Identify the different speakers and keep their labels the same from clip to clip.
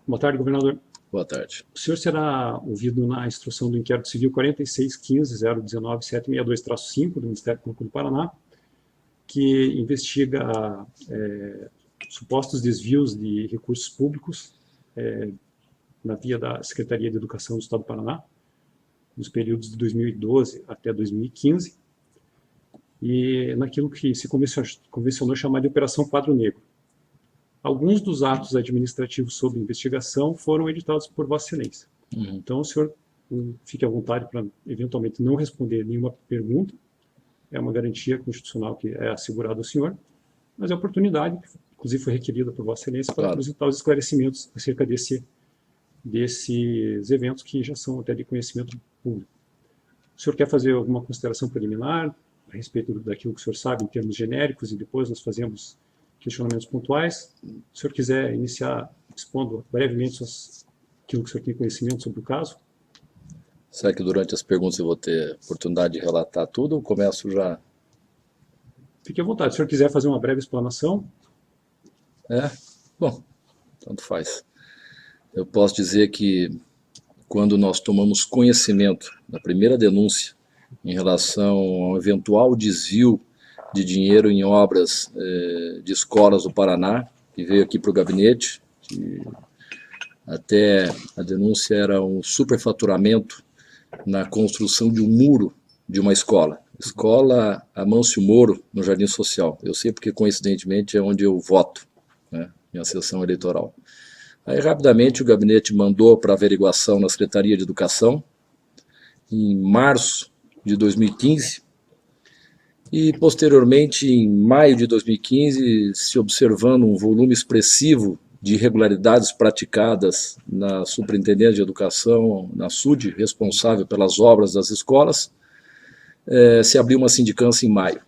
Speaker 1: Boa tarde, governador.
Speaker 2: Boa tarde.
Speaker 1: O senhor será ouvido na instrução do inquérito civil 4615.019.762-5 do Ministério Público do Paraná, que investiga supostos desvios de recursos públicos na via da Secretaria de Educação do Estado do Paraná, nos períodos de 2012 até 2015, e naquilo que se convencionou chamar de Operação Quadro Negro. Alguns dos atos administrativos sob investigação foram editados por Vossa Excelência. Então, o senhor fique à vontade para, eventualmente, não responder nenhuma pergunta. É uma garantia constitucional que é assegurada ao senhor, mas é a oportunidade, que inclusive foi requerida por Vossa Excelência, para apresentar os esclarecimentos acerca desses eventos que já são até de conhecimento público. O senhor quer fazer alguma consideração preliminar a respeito daquilo que o senhor sabe em termos genéricos e depois nós fazemos questionamentos pontuais? Se o senhor quiser iniciar expondo brevemente aquilo que o senhor tem conhecimento sobre o caso.
Speaker 2: Será que durante as perguntas eu vou ter oportunidade de relatar tudo ou começo já?
Speaker 1: Fique à vontade. Se o senhor quiser fazer uma breve explanação.
Speaker 2: Bom, tanto faz. Eu posso dizer que quando nós tomamos conhecimento da primeira denúncia em relação ao eventual desvio de dinheiro em obras de escolas do Paraná, que veio aqui para o gabinete, que até a denúncia era um superfaturamento na construção de um muro de uma escola. Escola Amâncio Moro, no Jardim Social. Eu sei porque, coincidentemente, é onde eu voto, né, minha sessão eleitoral. Aí, rapidamente, o gabinete mandou para averiguação na Secretaria de Educação, em março de 2015, e, posteriormente, em maio de 2015, se observando um volume expressivo de irregularidades praticadas na Superintendência de Educação, na SUD, responsável pelas obras das escolas, se abriu uma sindicância em maio.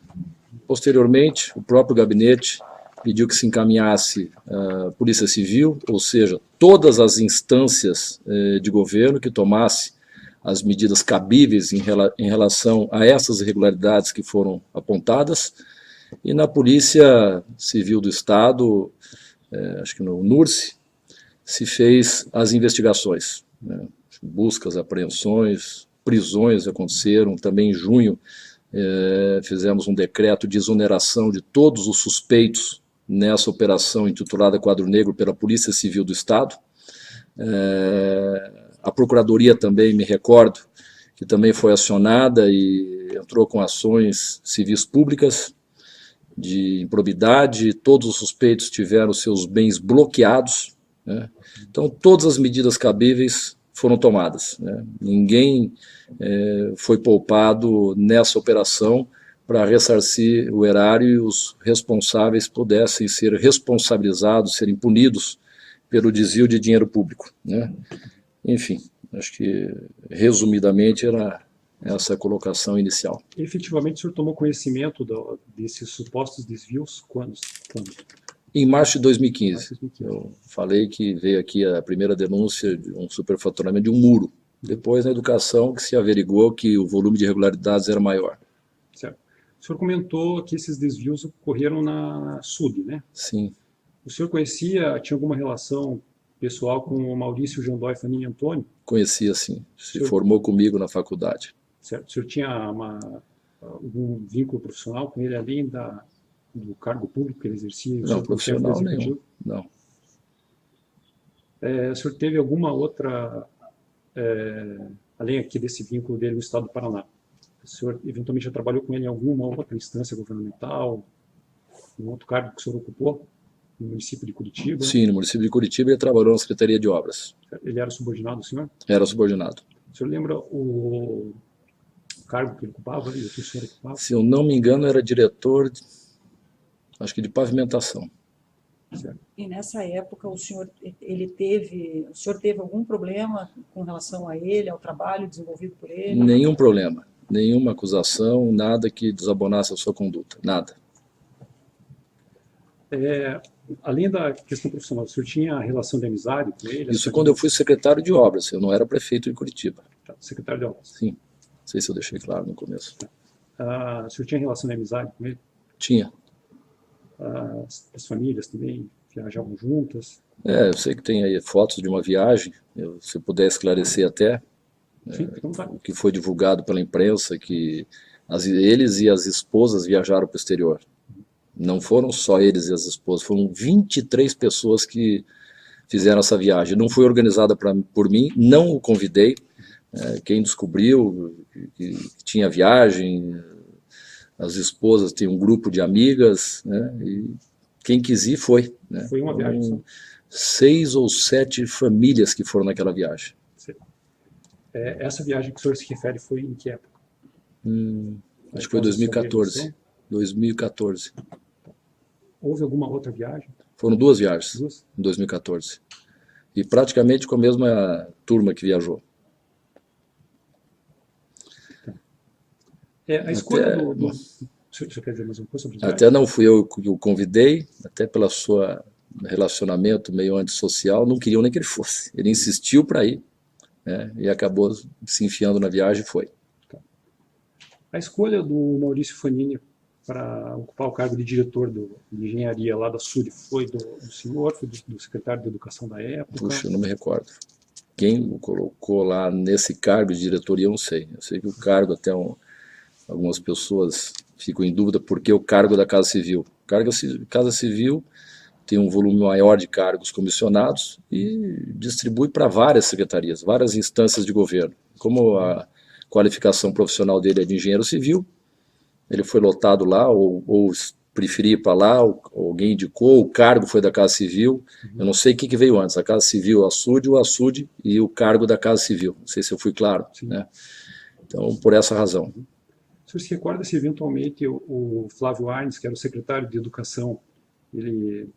Speaker 2: Posteriormente, o próprio gabinete pediu que se encaminhasse a Polícia Civil, ou seja, todas as instâncias de governo que tomasse as medidas cabíveis em relação a essas irregularidades que foram apontadas, e na Polícia Civil do Estado, acho que no NURSE, se fez as investigações, né? Buscas, apreensões, prisões aconteceram. Também em junho fizemos um decreto de exoneração de todos os suspeitos nessa operação intitulada Quadro Negro pela Polícia Civil do Estado. A Procuradoria também, me recordo, que também foi acionada e entrou com ações civis públicas de improbidade. Todos os suspeitos tiveram seus bens bloqueados, né? Então, todas as medidas cabíveis foram tomadas, né? Ninguém foi poupado nessa operação para ressarcir o erário e os responsáveis pudessem ser responsabilizados, serem punidos pelo desvio de dinheiro público, né? Enfim, acho que, resumidamente, era essa colocação inicial.
Speaker 1: Efetivamente, o senhor tomou conhecimento desses supostos desvios quando?
Speaker 2: Em março de 2015. Eu falei que veio aqui a primeira denúncia de um superfaturamento de um muro. Depois, na educação, que se averigou que o volume de irregularidades era maior.
Speaker 1: Certo. O senhor comentou que esses desvios ocorreram na SUD, né?
Speaker 2: Sim.
Speaker 1: O senhor tinha alguma relação pessoal com o Maurício Jandói Fanini Antônio?
Speaker 2: Conhecia, sim. Se formou comigo na faculdade.
Speaker 1: Certo. O senhor tinha algum vínculo profissional com ele, além do cargo público que ele exercia?
Speaker 2: Não, profissional nenhum. Não.
Speaker 1: O senhor teve alguma outra, além aqui desse vínculo dele no estado do Paraná, o senhor eventualmente já trabalhou com ele em alguma outra instância governamental, um outro cargo que o senhor ocupou no município de Curitiba?
Speaker 2: Sim, no município de Curitiba ele trabalhou na Secretaria de Obras.
Speaker 1: Ele era subordinado ao senhor?
Speaker 2: Era subordinado.
Speaker 1: O senhor lembra o cargo que ele ocupava e o que o senhor ocupava?
Speaker 2: Se eu não me engano, era diretor, acho que de pavimentação.
Speaker 1: Certo.
Speaker 3: E nessa época o senhor teve algum problema com relação a ele, ao trabalho desenvolvido por ele?
Speaker 2: Nenhum problema, nenhuma acusação, nada que desabonasse a sua conduta, nada.
Speaker 1: Além da questão profissional, o senhor tinha relação de amizade com ele?
Speaker 2: Isso quando eu fui secretário de obras, eu não era prefeito de Curitiba.
Speaker 1: Tá, secretário de obras.
Speaker 2: Sim, não sei se eu deixei claro no começo.
Speaker 1: O senhor tinha relação de amizade com ele?
Speaker 2: Tinha.
Speaker 1: As famílias também? viajavam juntas?
Speaker 2: Eu sei que tem aí fotos de uma viagem, se puder esclarecer até,
Speaker 1: Sim, então tá.
Speaker 2: o que foi divulgado pela imprensa, que eles e as esposas viajaram para o exterior. Não foram só eles e as esposas, foram 23 pessoas que fizeram essa viagem. Não foi organizada por mim, não o convidei. Quem descobriu que tinha viagem, as esposas têm um grupo de amigas, né, e quem quis ir foi. Né.
Speaker 1: Foi uma viagem só.
Speaker 2: 6 ou 7 famílias que foram naquela viagem.
Speaker 1: Essa viagem que o senhor se refere foi em que época?
Speaker 2: Acho que foi 2014. 2014.
Speaker 1: Houve alguma outra viagem?
Speaker 2: Foram 2 viagens,
Speaker 1: Duas?
Speaker 2: em 2014. E praticamente com a mesma turma que viajou.
Speaker 1: A escolha do... O senhor quer dizer mais uma coisa sobre isso?
Speaker 2: Até não fui eu que o convidei, até pelo seu relacionamento meio antissocial, não queriam nem que ele fosse. Ele insistiu para ir, né, e acabou se enfiando na viagem e foi.
Speaker 1: A escolha do Maurício Fanini para ocupar o cargo de diretor de engenharia lá da SURI foi do senhor, foi do secretário de Educação da época?
Speaker 2: Puxa, eu não me recordo. Quem o colocou lá nesse cargo de diretoria, eu não sei. Eu sei que o cargo, até algumas pessoas ficam em dúvida porque o cargo da Casa Civil. Casa Civil tem um volume maior de cargos comissionados e distribui para várias secretarias, várias instâncias de governo. Como a qualificação profissional dele é de engenheiro civil, ele foi lotado lá, ou preferia ir para lá, alguém indicou, o cargo foi da Casa Civil, eu não sei o que veio antes, a Casa Civil, o açude e o cargo da Casa Civil, não sei se eu fui claro, né? Então, por essa razão.
Speaker 1: O senhor se recorda se eventualmente o Flávio Arnes, que era o secretário de Educação, ele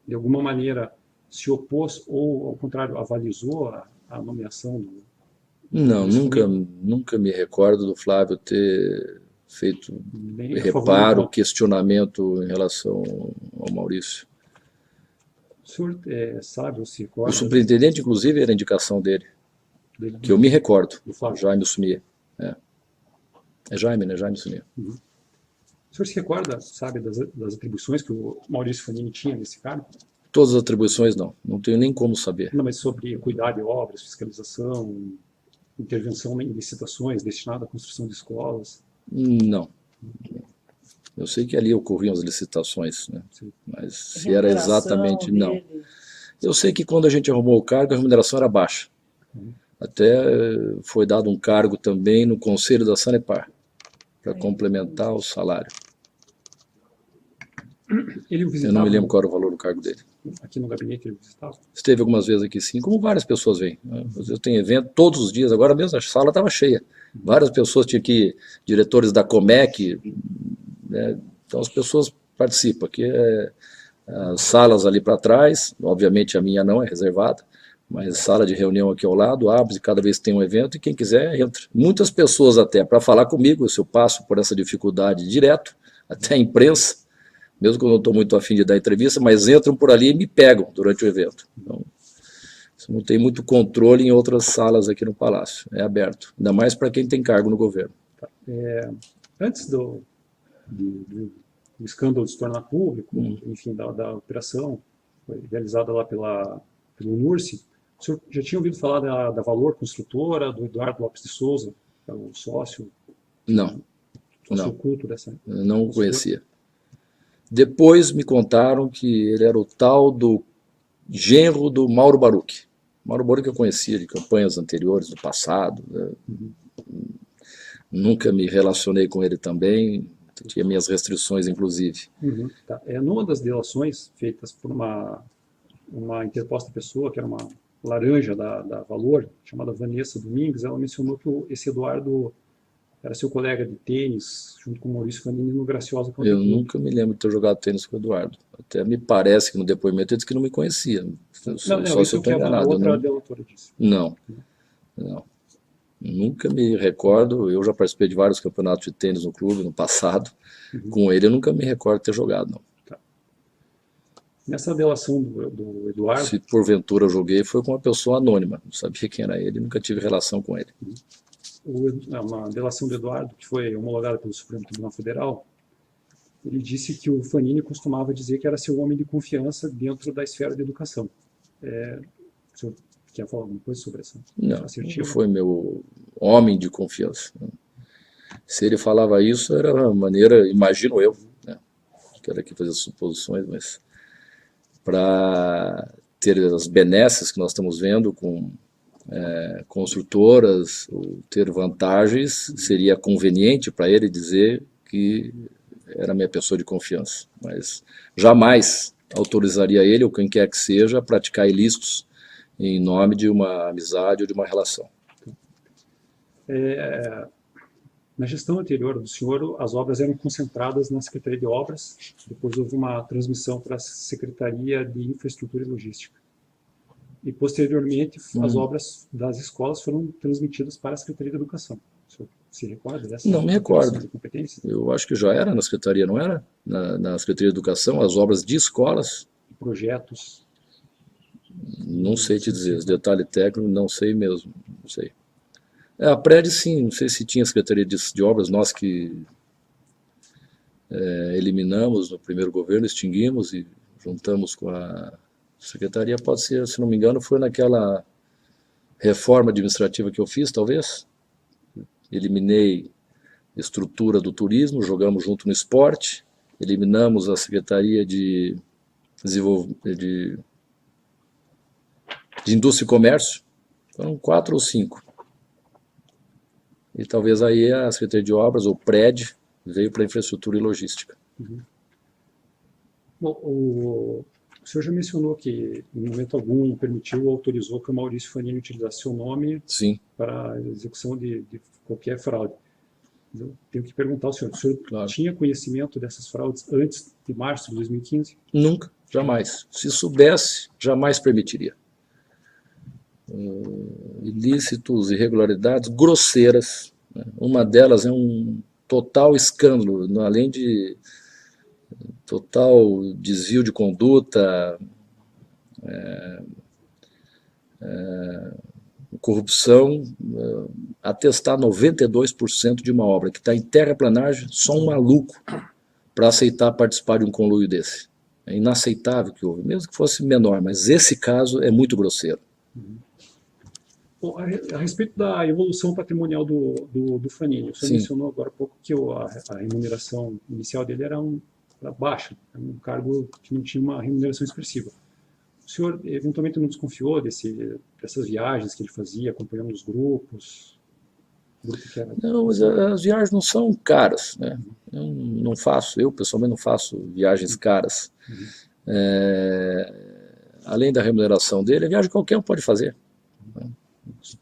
Speaker 1: de alguma maneira se opôs ou, ao contrário, avalizou a nomeação do...
Speaker 2: Não, nunca me recordo do Flávio ter feito reparo, questionamento em relação ao Maurício.
Speaker 1: O senhor sabe ou se recorda?
Speaker 2: O superintendente, inclusive, era a indicação dele, que eu me recordo, o Jaime Sunier. É Jaime, né? Jaime Sunier.
Speaker 1: O senhor se recorda, sabe, das atribuições que o Maurício Fanini tinha nesse cargo?
Speaker 2: Todas as atribuições não tenho nem como saber.
Speaker 1: Não, mas sobre cuidar de obras, fiscalização, intervenção em licitações destinada à construção de escolas?
Speaker 2: Não. Eu sei que ali ocorriam as licitações, né? Mas se era exatamente... Não. Eu sei que quando a gente arrumou o cargo, a remuneração era baixa. Até foi dado um cargo também no Conselho da Sanepar, para complementar o salário. Eu não me lembro qual era o valor do cargo dele.
Speaker 1: Aqui no gabinete ele visitava?
Speaker 2: Esteve algumas vezes aqui, sim, como várias pessoas vêm. Às vezes tem evento todos os dias, agora mesmo a sala estava cheia. Várias pessoas tinham aqui, diretores da Comec, né? Então as pessoas participam. Aqui as salas ali para trás, obviamente a minha não é reservada, mas sala de reunião aqui ao lado, abre cada vez que tem um evento e quem quiser entra. Muitas pessoas até para falar comigo, se eu passo por essa dificuldade direto, até a imprensa, mesmo que eu não estou muito afim de dar entrevista, mas entram por ali e me pegam durante o evento. Então, isso não tem muito controle em outras salas aqui no Palácio, é aberto, ainda mais para quem tem cargo no governo.
Speaker 1: Antes do escândalo se tornar público, enfim, da operação, foi realizada lá pelo NURSE, o senhor já tinha ouvido falar da Valor Construtora, do Eduardo Lopes de Souza, que é o sócio?
Speaker 2: Não.
Speaker 1: Oculto dessa?
Speaker 2: Não o conhecia. Depois me contaram que ele era o tal do genro do Mauro Baruch. Mauro Baruch eu conhecia de campanhas anteriores, do passado. Né? Nunca me relacionei com ele também, tinha minhas restrições, inclusive.
Speaker 1: Tá. Numa das delações feitas por uma interposta pessoa, que era uma laranja da Valor, chamada Vanessa Domingues, ela mencionou que esse Eduardo era seu colega de tênis, junto com o Maurício Fanini no Graciosa.
Speaker 2: Eu nunca me lembro de ter jogado tênis com o Eduardo. Até me parece que no depoimento ele disse que não me conhecia. Só se eu estou enganado.
Speaker 1: Outra delatora disse.
Speaker 2: Não. Nunca me recordo. Eu já participei de vários campeonatos de tênis no clube no passado. Com ele eu nunca me recordo de ter jogado, não.
Speaker 1: Tá. Nessa delação do Eduardo...
Speaker 2: Se porventura eu joguei, foi com uma pessoa anônima. Não sabia quem era ele, nunca tive relação com ele.
Speaker 1: Uma delação do Eduardo, que foi homologada pelo Supremo Tribunal Federal, Ele disse que o Fanini costumava dizer que era seu homem de confiança dentro da esfera da educação. O senhor quer falar alguma coisa sobre essa
Speaker 2: Não,
Speaker 1: assertiva?
Speaker 2: não foi meu homem de confiança. Se ele falava isso, era uma maneira, imagino eu, né? Quero aqui fazer suposições, mas para ter as benesses que nós estamos vendo com construtoras, ou ter vantagens, seria conveniente para ele dizer que era minha pessoa de confiança, mas jamais autorizaria ele, ou quem quer que seja, a praticar ilícitos em nome de uma amizade ou de uma relação.
Speaker 1: Na gestão anterior do senhor, as obras eram concentradas na Secretaria de Obras, depois houve uma transmissão para a Secretaria de Infraestrutura e Logística. E, posteriormente, as obras das escolas foram transmitidas para a Secretaria de Educação. O senhor se recorda dessa?
Speaker 2: Não me recordo.
Speaker 1: De competência?
Speaker 2: Eu acho que já era na Secretaria, não era? Na Secretaria de Educação, as obras de escolas.
Speaker 1: Projetos.
Speaker 2: Não sei te dizer, esse detalhe técnico, não sei mesmo, não sei. A prédio, sim, não sei se tinha Secretaria de Obras, nós que eliminamos no primeiro governo, extinguimos e juntamos com a Secretaria, pode ser, se não me engano, foi naquela reforma administrativa que eu fiz, talvez. Eliminei a estrutura do turismo, jogamos junto no esporte, eliminamos a Secretaria de Indústria e Comércio, foram 4 ou 5. E talvez aí a Secretaria de Obras, ou PRED, veio para Infraestrutura e Logística.
Speaker 1: Uhum. Bom, o senhor já mencionou que, em momento algum, permitiu ou autorizou que o Maurício Fanini utilizasse seu nome
Speaker 2: Sim.
Speaker 1: para a execução de qualquer fraude. Eu tenho que perguntar ao senhor, o senhor
Speaker 2: Claro.
Speaker 1: tinha conhecimento dessas fraudes antes de março de 2015?
Speaker 2: Nunca, jamais. Se soubesse, jamais permitiria. Ilícitos, irregularidades grosseiras, né? Uma delas é um total escândalo, além de total desvio de conduta, corrupção, atestar 92% de uma obra que está em terraplanagem, só um maluco para aceitar participar de um conluio desse. É inaceitável que houve, mesmo que fosse menor, mas esse caso é muito grosseiro.
Speaker 1: Bom, a respeito da evolução patrimonial do Fanini, o senhor
Speaker 2: Sim.
Speaker 1: mencionou agora há pouco que a remuneração inicial dele era baixa, era um cargo que não tinha uma remuneração expressiva. O senhor eventualmente não desconfiou dessas viagens que ele fazia, acompanhando os grupos?
Speaker 2: Não, mas as viagens não são caras, né? Eu não faço, eu pessoalmente não faço viagens caras. Além da remuneração dele, a viagem qualquer um pode fazer.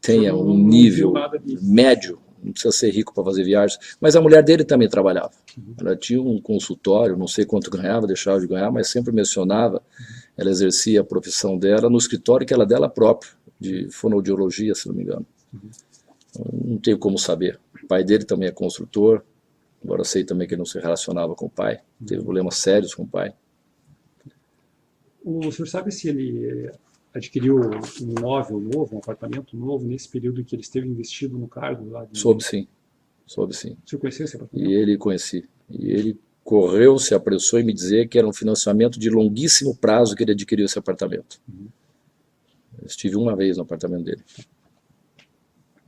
Speaker 2: Tenha um nível médio, não precisa ser rico para fazer viagens, mas a mulher dele também trabalhava. Ela tinha um consultório, não sei quanto ganhava, deixava de ganhar, mas sempre mencionava, ela exercia a profissão dela no escritório que era dela própria, de fonoaudiologia, se não me engano. Não tenho como saber. O pai dele também é construtor, embora sei também que ele não se relacionava com o pai, teve problemas sérios com o pai.
Speaker 1: O senhor sabe se ele adquiriu um imóvel novo, um apartamento novo, nesse período em que ele esteve investido no cargo lá?
Speaker 2: Soube sim, soube sim.
Speaker 1: O senhor conheceu esse apartamento?
Speaker 2: E ele conheci. E ele correu, se apressou em me dizer que era um financiamento de longuíssimo prazo que ele adquiriu esse apartamento. Eu estive uma vez no apartamento dele.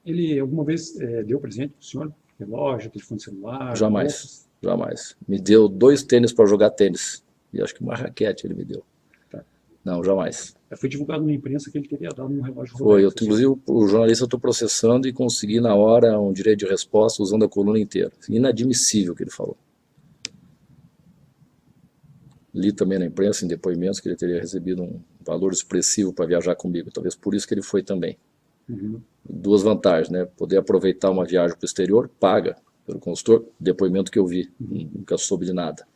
Speaker 1: Ele alguma vez deu presente para o senhor? Relógio, telefone celular?
Speaker 2: Jamais,
Speaker 1: roupas?
Speaker 2: jamais. Me deu 2 tênis para jogar tênis. E acho que uma raquete ele me deu.
Speaker 1: Tá.
Speaker 2: Não, jamais.
Speaker 1: Foi divulgado na imprensa que ele teria dado um relógio
Speaker 2: Foi,
Speaker 1: Rolex.
Speaker 2: inclusive o jornalista eu estou processando e consegui na hora um direito de resposta usando a coluna inteira. Inadmissível o que ele falou. Li também na imprensa, em depoimentos, que ele teria recebido um valor expressivo para viajar comigo. Talvez por isso que ele foi também. 2 vantagens, né? Poder aproveitar uma viagem para o exterior, paga pelo consultor, depoimento que eu vi, nunca soube de nada.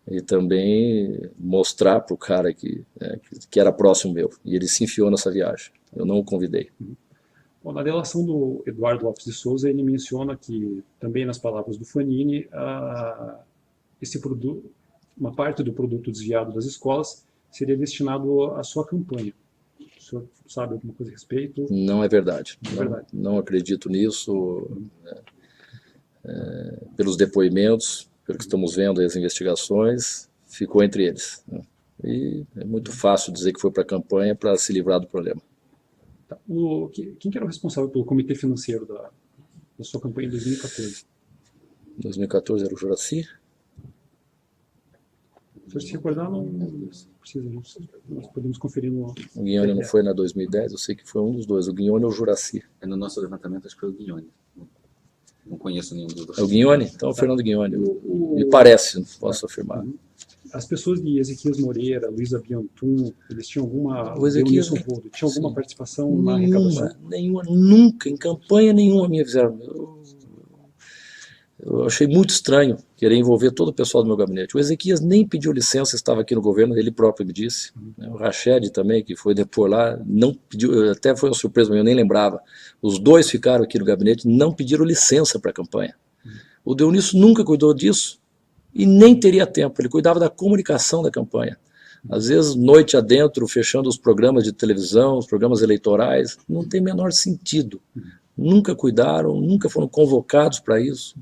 Speaker 2: E também mostrar para o cara que era próximo meu. E ele se enfiou nessa viagem. Eu não o convidei.
Speaker 1: Bom, na delação do Eduardo Lopes de Souza, ele menciona que, também nas palavras do Fanini, uma parte do produto desviado das escolas seria destinado à sua campanha. O senhor sabe alguma coisa a respeito?
Speaker 2: Não é verdade.
Speaker 1: Não é verdade.
Speaker 2: Não acredito nisso. Pelos depoimentos, pelo que estamos vendo as investigações, ficou entre eles, né? E é muito fácil dizer que foi para a campanha para se livrar do problema.
Speaker 1: Tá. Quem que era o responsável pelo comitê financeiro da sua campanha em 2014?
Speaker 2: Em 2014 era o Juracy?
Speaker 1: Se você se recordar, não precisa, nós podemos conferir no...
Speaker 2: O Guignone não foi na 2010, eu sei que foi um dos dois, o Guignone ou o Juracy.
Speaker 4: No nosso levantamento, acho que foi o Guignone. Não conheço nenhum dos dois.
Speaker 2: É o Guignone? Então é o Fernando Guignone. Me parece, não posso afirmar.
Speaker 1: As pessoas de Ezequias Moreira, Luísa Biantun, eles tinham alguma...
Speaker 2: O Ezequias,
Speaker 1: tinha alguma participação na arrecadação?
Speaker 2: Nenhuma, nunca, em campanha nenhuma me avisaram. Eu achei muito estranho querer envolver todo o pessoal do meu gabinete. O Ezequias nem pediu licença, estava aqui no governo, ele próprio me disse. O Rached também, que foi depor lá, não pediu, até foi uma surpresa, mas eu nem lembrava. Os dois ficaram aqui no gabinete, não pediram licença para a campanha. O Dionísio nunca cuidou disso e nem teria tempo, ele cuidava da comunicação da campanha. Às vezes, noite adentro, fechando os programas de televisão, os programas eleitorais, não tem menor sentido. Nunca cuidaram, nunca foram convocados para isso.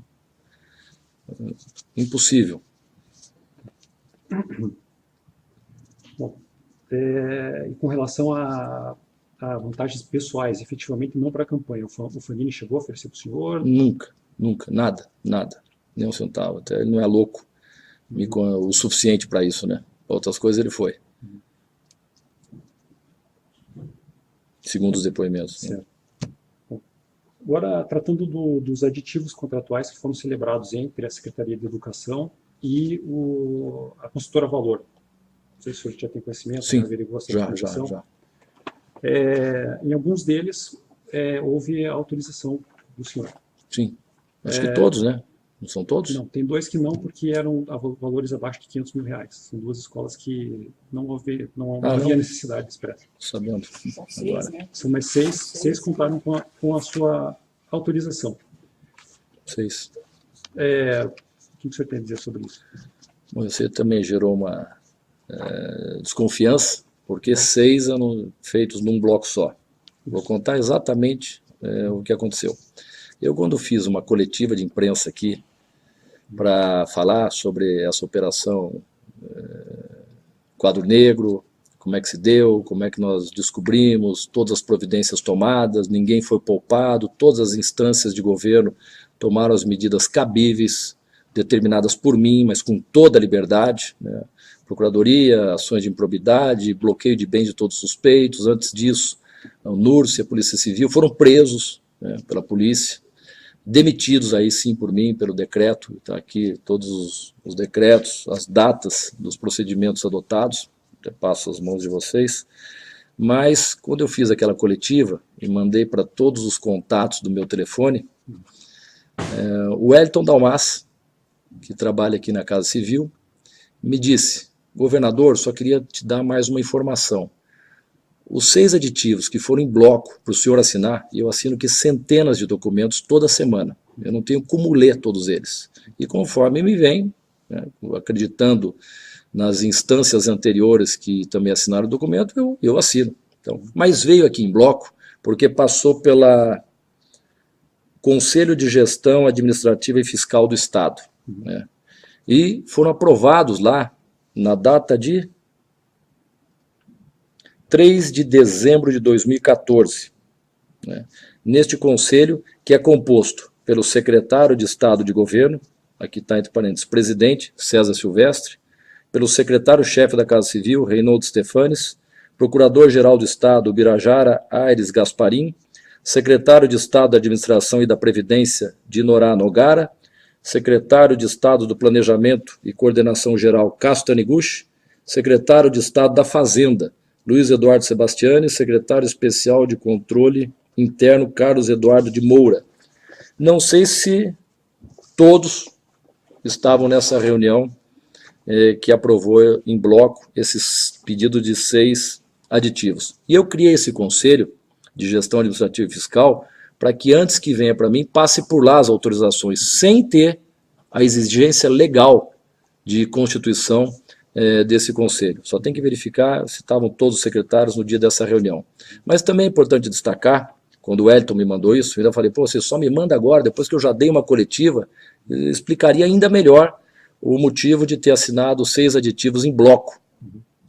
Speaker 2: Impossível.
Speaker 1: Bom, e com relação a vantagens pessoais, efetivamente não para a campanha, o Fanini chegou a oferecer para o senhor?
Speaker 2: Nunca, nunca, nada, nem um centavo. Até ele não é louco o suficiente para isso, né? Para outras coisas ele foi. Segundo os depoimentos.
Speaker 1: Certo. Agora, tratando dos aditivos contratuais que foram celebrados entre a Secretaria de Educação e a consultora Valor. Não sei se o senhor já tem conhecimento.
Speaker 2: Sim,
Speaker 1: já. Em alguns deles, houve a autorização do senhor.
Speaker 2: Sim, acho que todos, né? Não são todos?
Speaker 1: Não, tem dois que não, porque eram valores abaixo de R$500 mil. São duas escolas que não havia necessidade expressa.
Speaker 2: Sabendo.
Speaker 3: São seis, né?
Speaker 1: São mais seis contaram com a sua autorização.
Speaker 2: 6.
Speaker 1: O que o senhor tem a dizer sobre isso?
Speaker 2: Bom, você também gerou uma desconfiança, porque 6 eram feitos num bloco só. Vou contar exatamente o que aconteceu. Eu, quando fiz uma coletiva de imprensa aqui, para falar sobre essa operação Quadro Negro, como é que se deu, como é que nós descobrimos, todas as providências tomadas, ninguém foi poupado, todas as instâncias de governo tomaram as medidas cabíveis, determinadas por mim, mas com toda a liberdade, né? Procuradoria, ações de improbidade, bloqueio de bens de todos os suspeitos. Antes disso, a NURSE, a Polícia Civil, foram presos, né, pela polícia, demitidos aí sim por mim, pelo decreto. Está aqui todos os decretos, as datas dos procedimentos adotados, até passo as mãos de vocês. Mas quando eu fiz aquela coletiva e mandei para todos os contatos do meu telefone, o Wellington Dalmas, que trabalha aqui na Casa Civil, me disse: governador, só queria te dar mais uma informação. Os 6 aditivos que foram em bloco para o senhor assinar, e eu assino aqui centenas de documentos toda semana, eu não tenho como ler todos eles. E conforme me vem, né, acreditando nas instâncias anteriores que também assinaram o documento, eu assino. Então, mas veio aqui em bloco porque passou pela Conselho de Gestão Administrativa e Fiscal do Estado, né, e foram aprovados lá na data de 3 de dezembro de 2014, né, neste conselho, que é composto pelo secretário de Estado de Governo, aqui está entre parênteses, presidente, César Silvestre, pelo secretário-chefe da Casa Civil, Reinaldo Stefanes, procurador-geral do Estado, Birajara Aires Gasparim, secretário de Estado da Administração e da Previdência, Dinorá Nogara, secretário de Estado do Planejamento e Coordenação Geral, Cássio Taniguchi, secretário de Estado da Fazenda, Luiz Eduardo Sebastiani, secretário especial de Controle Interno, Carlos Eduardo de Moura. Não sei se todos estavam nessa reunião que aprovou em bloco esses pedidos de 6 aditivos. E eu criei esse conselho de gestão administrativa e fiscal para que antes que venha para mim, passe por lá as autorizações, sem ter a exigência legal de constituição desse conselho. Só tem que verificar se estavam todos os secretários no dia dessa reunião. Mas também é importante destacar, quando o Wellington me mandou isso, eu ainda falei, pô, você só me manda agora, depois que eu já dei uma coletiva, eu explicaria ainda melhor o motivo de ter assinado 6 aditivos em bloco.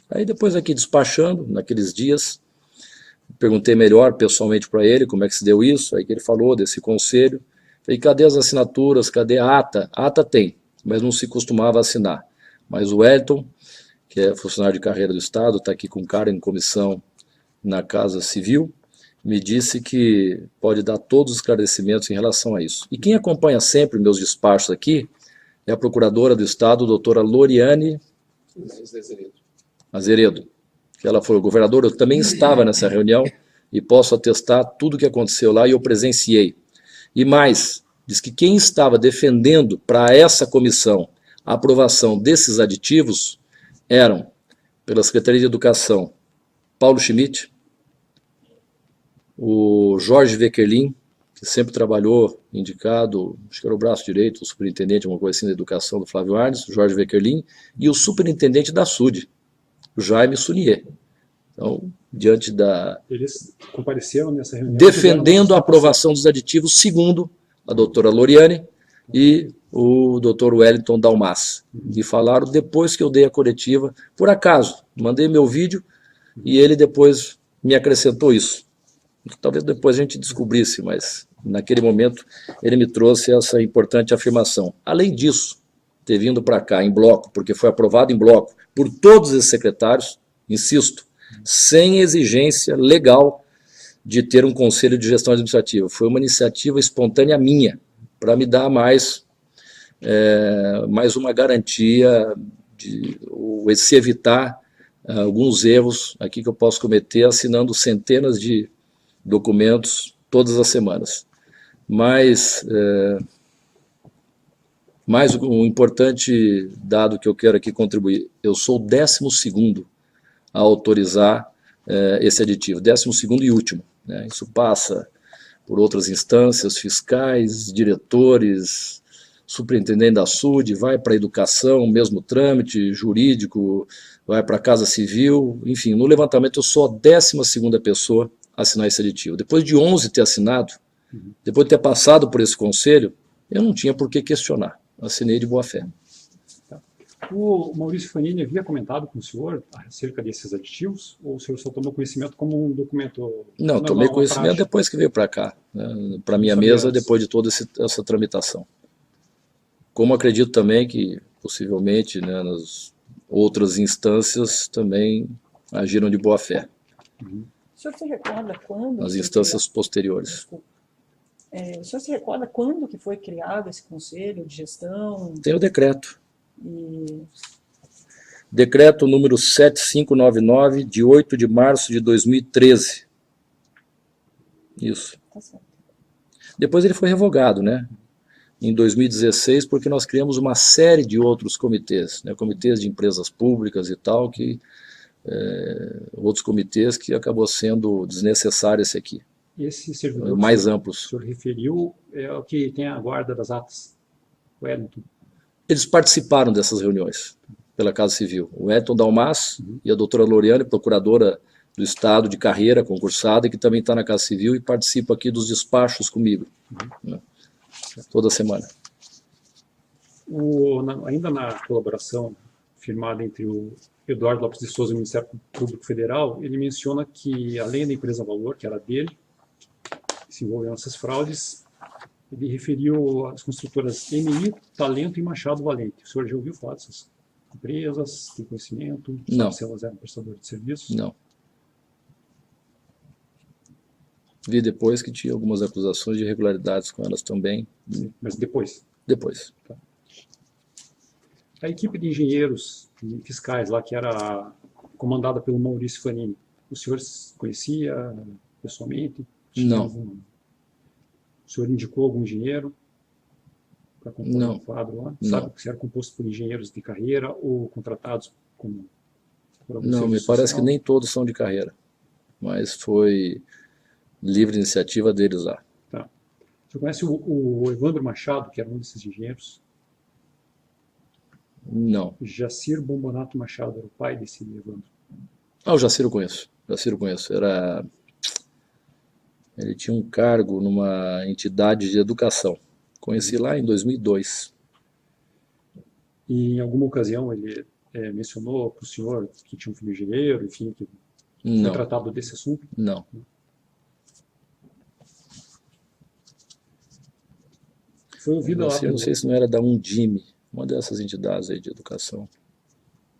Speaker 2: Aí depois aqui despachando, naqueles dias, perguntei melhor pessoalmente para ele como é que se deu isso, aí que ele falou desse conselho. Falei, cadê as assinaturas, cadê a ata? A ata tem, mas não se costumava assinar. Mas o Wellington, que é funcionário de carreira do Estado, está aqui com cara em comissão na Casa Civil, me disse que pode dar todos os esclarecimentos em relação a isso. E quem acompanha sempre meus despachos aqui é a Procuradora do Estado, doutora Loriane Azeredo, que ela foi governadora, eu também estava nessa reunião e posso atestar tudo o que aconteceu lá e eu presenciei. E mais, diz que quem estava defendendo para essa comissão a aprovação desses aditivos eram, pela Secretaria de Educação, Paulo Schmidt, o Jorge Weckerlin, que sempre trabalhou indicado, acho que era o braço direito, o superintendente, uma coisa assim da educação do Flávio Arnes, o Jorge Weckerlin, e o superintendente da SUD, o Jaime Sunier. Então, diante da...
Speaker 1: Eles compareceram nessa reunião.
Speaker 2: Defendendo a aprovação dos aditivos, segundo a doutora Loriane e o doutor Wellington Dalmas. E falaram depois que eu dei a coletiva, por acaso, mandei meu vídeo e ele depois me acrescentou isso. Talvez depois a gente descobrisse, mas naquele momento ele me trouxe essa importante afirmação. Além disso, ter vindo para cá em bloco, porque foi aprovado em bloco por todos esses secretários, insisto, sem exigência legal de ter um conselho de gestão administrativa. Foi uma iniciativa espontânea minha, para me dar mais uma garantia de se evitar alguns erros aqui que eu posso cometer assinando centenas de documentos todas as semanas. Mas mais um importante dado que eu quero aqui contribuir, eu sou o 12º a autorizar esse aditivo, 12º e último, né? Isso passa por outras instâncias, fiscais, diretores, superintendente da SUD, vai para a educação, mesmo trâmite, jurídico, vai para a Casa Civil, enfim, no levantamento eu sou a 12ª pessoa a assinar esse aditivo. Depois de 11 ter assinado, depois de ter passado por esse conselho, eu não tinha por que questionar, assinei de boa fé.
Speaker 1: O Maurício Fanini havia comentado com o senhor acerca desses aditivos, ou o senhor só tomou conhecimento como um documento?
Speaker 2: Não, tomei conhecimento depois que veio para cá, né, para minha mesa, depois de toda essa tramitação. Como acredito também que, possivelmente, né, nas outras instâncias também agiram de boa fé.
Speaker 3: O senhor se recorda quando...
Speaker 2: Nas instâncias posteriores.
Speaker 3: Desculpa. O senhor se recorda quando que foi criado esse conselho de gestão?
Speaker 2: Tem o decreto.
Speaker 3: E...
Speaker 2: Decreto número 7599, de 8 de março de 2013. Isso.
Speaker 3: Tá certo.
Speaker 2: Depois ele foi revogado, né? Em 2016, porque nós criamos uma série de outros comitês, né? Comitês de empresas públicas e tal, outros comitês que acabou sendo desnecessário esse aqui.
Speaker 1: Esse servidor
Speaker 2: mais amplos.
Speaker 1: O senhor referiu é o que tem a guarda das atas, o Wellington.
Speaker 2: Eles participaram dessas reuniões pela Casa Civil. O Wellington Dalmas e a doutora Loriane, procuradora do Estado de carreira, concursada, que também está na Casa Civil e participa aqui dos despachos comigo, né? Toda semana.
Speaker 1: Ainda na colaboração firmada entre o Eduardo Lopes de Souza e o Ministério Público Federal, ele menciona que, além da empresa Valor, que era dele, que se envolveu nessas fraudes, ele referiu as construtoras MI, Talento e Machado Valente. O senhor já ouviu falar dessas empresas? Tem conhecimento?
Speaker 2: Não.
Speaker 1: Sabe se elas eram prestadoras de serviços?
Speaker 2: Não. Vi depois que tinha algumas acusações de irregularidades com elas também.
Speaker 1: Mas depois?
Speaker 2: Depois.
Speaker 1: Tá. A equipe de engenheiros e fiscais lá, que era comandada pelo Maurício Fanini, o senhor conhecia pessoalmente?
Speaker 2: Não.
Speaker 1: O senhor indicou algum engenheiro para compor o quadro lá?
Speaker 2: Não.
Speaker 1: Sabe se era composto por engenheiros de carreira ou contratados por algum
Speaker 2: Não, me
Speaker 1: serviço
Speaker 2: parece
Speaker 1: social?
Speaker 2: que nem todos são de carreira, mas foi livre iniciativa deles lá.
Speaker 1: Tá. O senhor conhece o Evandro Machado, que era um desses engenheiros?
Speaker 2: Não.
Speaker 1: Jacir Bombonato Machado era o pai desse Evandro.
Speaker 2: Ah, o Jacir eu conheço. Jacir eu conheço. Ele tinha um cargo numa entidade de educação. Conheci lá em 2002.
Speaker 1: E em alguma ocasião ele mencionou para o senhor que tinha um filho engenheiro, enfim, que foi
Speaker 2: Não,
Speaker 1: tratado desse assunto?
Speaker 2: não.
Speaker 1: Foi ouvida lá
Speaker 2: Eu não sei se não era da Undime, uma dessas entidades aí de educação.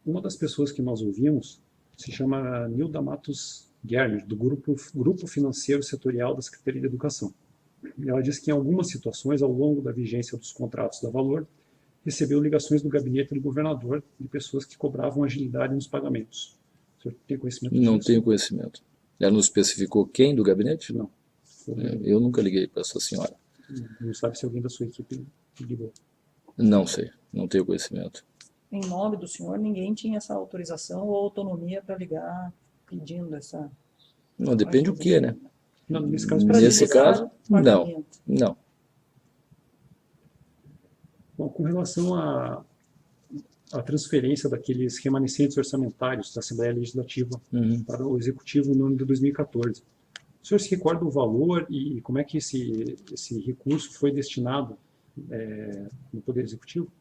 Speaker 1: uma das pessoas que nós ouvimos se chama Nilda Matos Gerner, do Grupo Financeiro Setorial da Secretaria de Educação. Ela disse que em algumas situações, ao longo da vigência dos contratos da Valor, recebeu ligações do gabinete do governador de pessoas que cobravam agilidade nos pagamentos. O senhor tem conhecimento disso?
Speaker 2: Não tenho conhecimento. Ela não especificou quem do gabinete?
Speaker 1: Não.
Speaker 2: Eu nunca liguei para essa senhora.
Speaker 1: Não sabe se alguém da sua equipe ligou.
Speaker 2: Não sei, não tenho conhecimento.
Speaker 3: Em nome do senhor, ninguém tinha essa autorização ou autonomia para ligar pedindo essa...
Speaker 2: Não, depende do que, né?
Speaker 1: Não, nesse caso,
Speaker 2: Nesse caso, não,
Speaker 3: pagamento.
Speaker 2: não.
Speaker 1: Bom, com relação à transferência daqueles remanescentes orçamentários da Assembleia Legislativa para o Executivo no ano de 2014, o senhor se recorda do valor e como é que esse recurso foi destinado no Poder Executivo?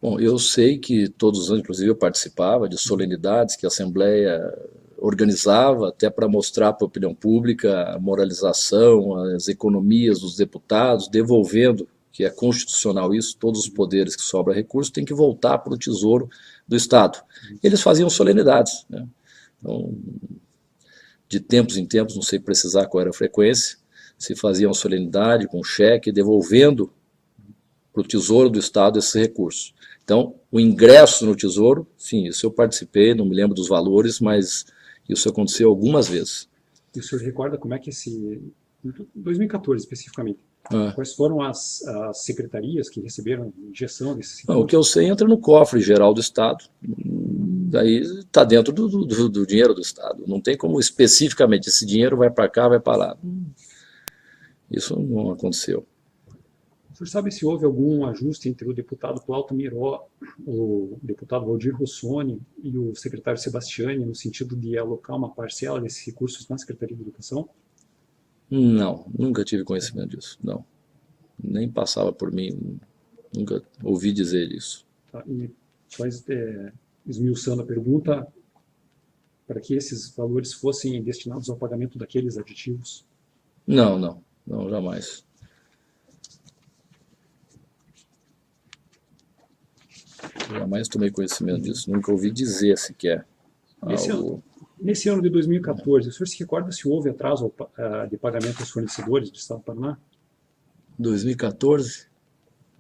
Speaker 2: Bom, eu sei que todos os anos, inclusive eu participava de solenidades que a Assembleia organizava até para mostrar para a opinião pública a moralização, as economias dos deputados, devolvendo, que é constitucional isso, todos os poderes que sobra recurso têm que voltar para o Tesouro do Estado. Eles faziam solenidades, né? Então, de tempos em tempos, não sei precisar qual era a frequência, se fazia uma solenidade com cheque, devolvendo para o Tesouro do Estado esses recursos. Então, o ingresso no Tesouro, sim, isso eu participei, não me lembro dos valores, mas isso aconteceu algumas vezes.
Speaker 1: E o senhor recorda como é que em 2014 especificamente, quais foram as secretarias que receberam injeção desses recursos?
Speaker 2: O que eu sei entra no cofre geral do Estado, daí está dentro do dinheiro do Estado. Não tem como especificamente esse dinheiro vai para cá, vai para lá. Isso não aconteceu.
Speaker 1: O senhor sabe se houve algum ajuste entre o deputado Plauto Miró, o deputado Valdir Rossoni e o secretário Sebastiani, no sentido de alocar uma parcela desses recursos na Secretaria de Educação?
Speaker 2: Não, nunca tive conhecimento disso, não. Nem passava por mim, nunca ouvi dizer isso.
Speaker 1: Tá? E só esmiuçando a pergunta, para que esses valores fossem destinados ao pagamento daqueles aditivos?
Speaker 2: Não, jamais. Jamais tomei conhecimento disso, nunca ouvi dizer sequer.
Speaker 1: Nesse ano de 2014, o senhor se recorda se houve atraso de pagamento aos fornecedores do Estado do Paraná?
Speaker 2: 2014,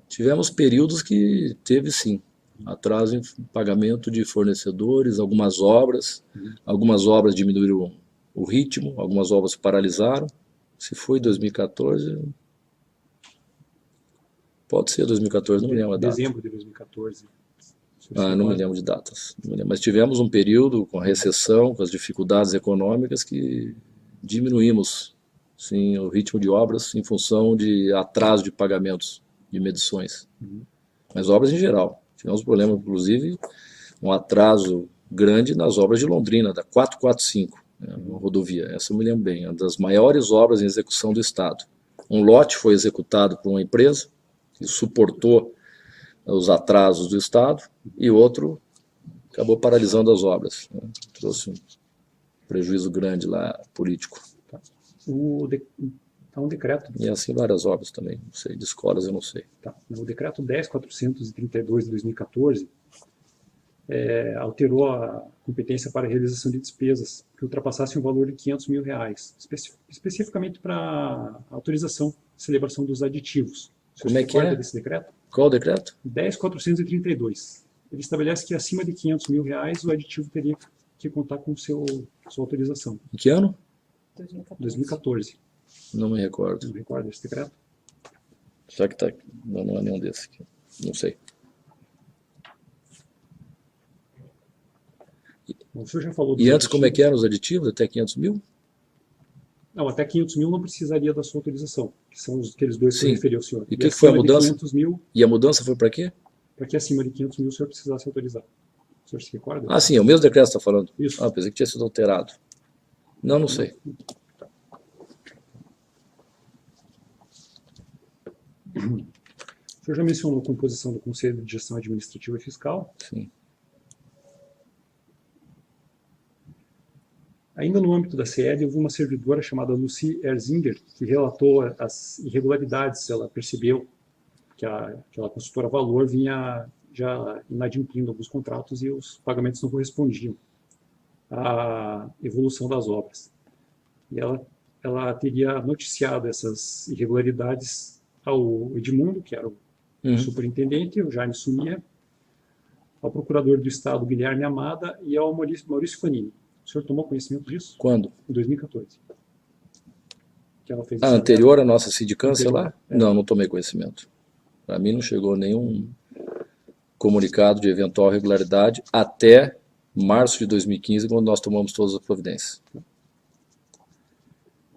Speaker 2: tivemos períodos que teve sim, atraso em pagamento de fornecedores, algumas obras diminuíram o ritmo, algumas obras paralisaram. Se foi 2014, pode ser 2014, não me lembro a data.
Speaker 1: Dezembro de 2014.
Speaker 2: Não me lembro de datas. Mas tivemos um período com a recessão, com as dificuldades econômicas, que diminuímos sim, o ritmo de obras em função de atraso de pagamentos de medições. Mas obras em geral. Tivemos um problema, inclusive, um atraso grande nas obras de Londrina, da 445, né, uma rodovia. Essa eu me lembro bem, uma das maiores obras em execução do Estado. Um lote foi executado por uma empresa, que suportou os atrasos do Estado, e outro acabou paralisando as obras, né? Trouxe um prejuízo grande lá, político.
Speaker 1: Há um decreto.
Speaker 2: E assim várias obras também, não sei, de escolas eu não sei.
Speaker 1: Tá. O decreto 10.432 de 2014 alterou a competência para a realização de despesas que ultrapassassem o valor de R$500 mil, especificamente para autorização de celebração dos aditivos.
Speaker 2: Como é que é?
Speaker 1: Desse decreto?
Speaker 2: Qual o decreto?
Speaker 1: 10.432. Ele estabelece que acima de R$500 mil o aditivo teria que contar com sua autorização.
Speaker 2: Em que ano?
Speaker 1: 2014.
Speaker 2: Não me recordo.
Speaker 1: Não recorda esse decreto?
Speaker 2: Será que tá? Não é nenhum desses aqui. Não sei.
Speaker 1: O senhor já falou dos
Speaker 2: E antes como é
Speaker 1: aditivos.
Speaker 2: que eram os aditivos? Até 500 mil?
Speaker 1: Não, até 500 mil não precisaria da sua autorização, que são aqueles dois que eu
Speaker 2: Sim.
Speaker 1: referi ao senhor.
Speaker 2: E o que foi a
Speaker 1: acima de
Speaker 2: mudança?
Speaker 1: 500 mil,
Speaker 2: E a mudança foi para quê?
Speaker 1: para que acima de 500 mil o senhor precisasse autorizar. O senhor se recorda?
Speaker 2: Ah, sim, é o mesmo decreto que você está falando.
Speaker 1: Isso.
Speaker 2: Ah, pensei que tinha sido alterado. Não sei.
Speaker 1: O senhor já mencionou a composição do Conselho de Gestão Administrativa e Fiscal.
Speaker 2: Sim.
Speaker 1: Ainda no âmbito da CED, houve uma servidora chamada Lucy Erzinger, que relatou as irregularidades. Ela percebeu que aquela consultora Valor vinha já inadimplindo alguns contratos e os pagamentos não correspondiam à evolução das obras. E ela teria noticiado essas irregularidades ao Edmundo, que era o superintendente, o Jaime Sumia, ao procurador do Estado, Guilherme Amada, e ao Maurício Fanini. O senhor tomou conhecimento disso?
Speaker 2: Quando?
Speaker 1: Em 2014. Que ela fez
Speaker 2: Anterior à nossa sindicância lá?
Speaker 1: É.
Speaker 2: Não tomei conhecimento. Para mim não chegou nenhum comunicado de eventual irregularidade até março de 2015, quando nós tomamos todas as providências.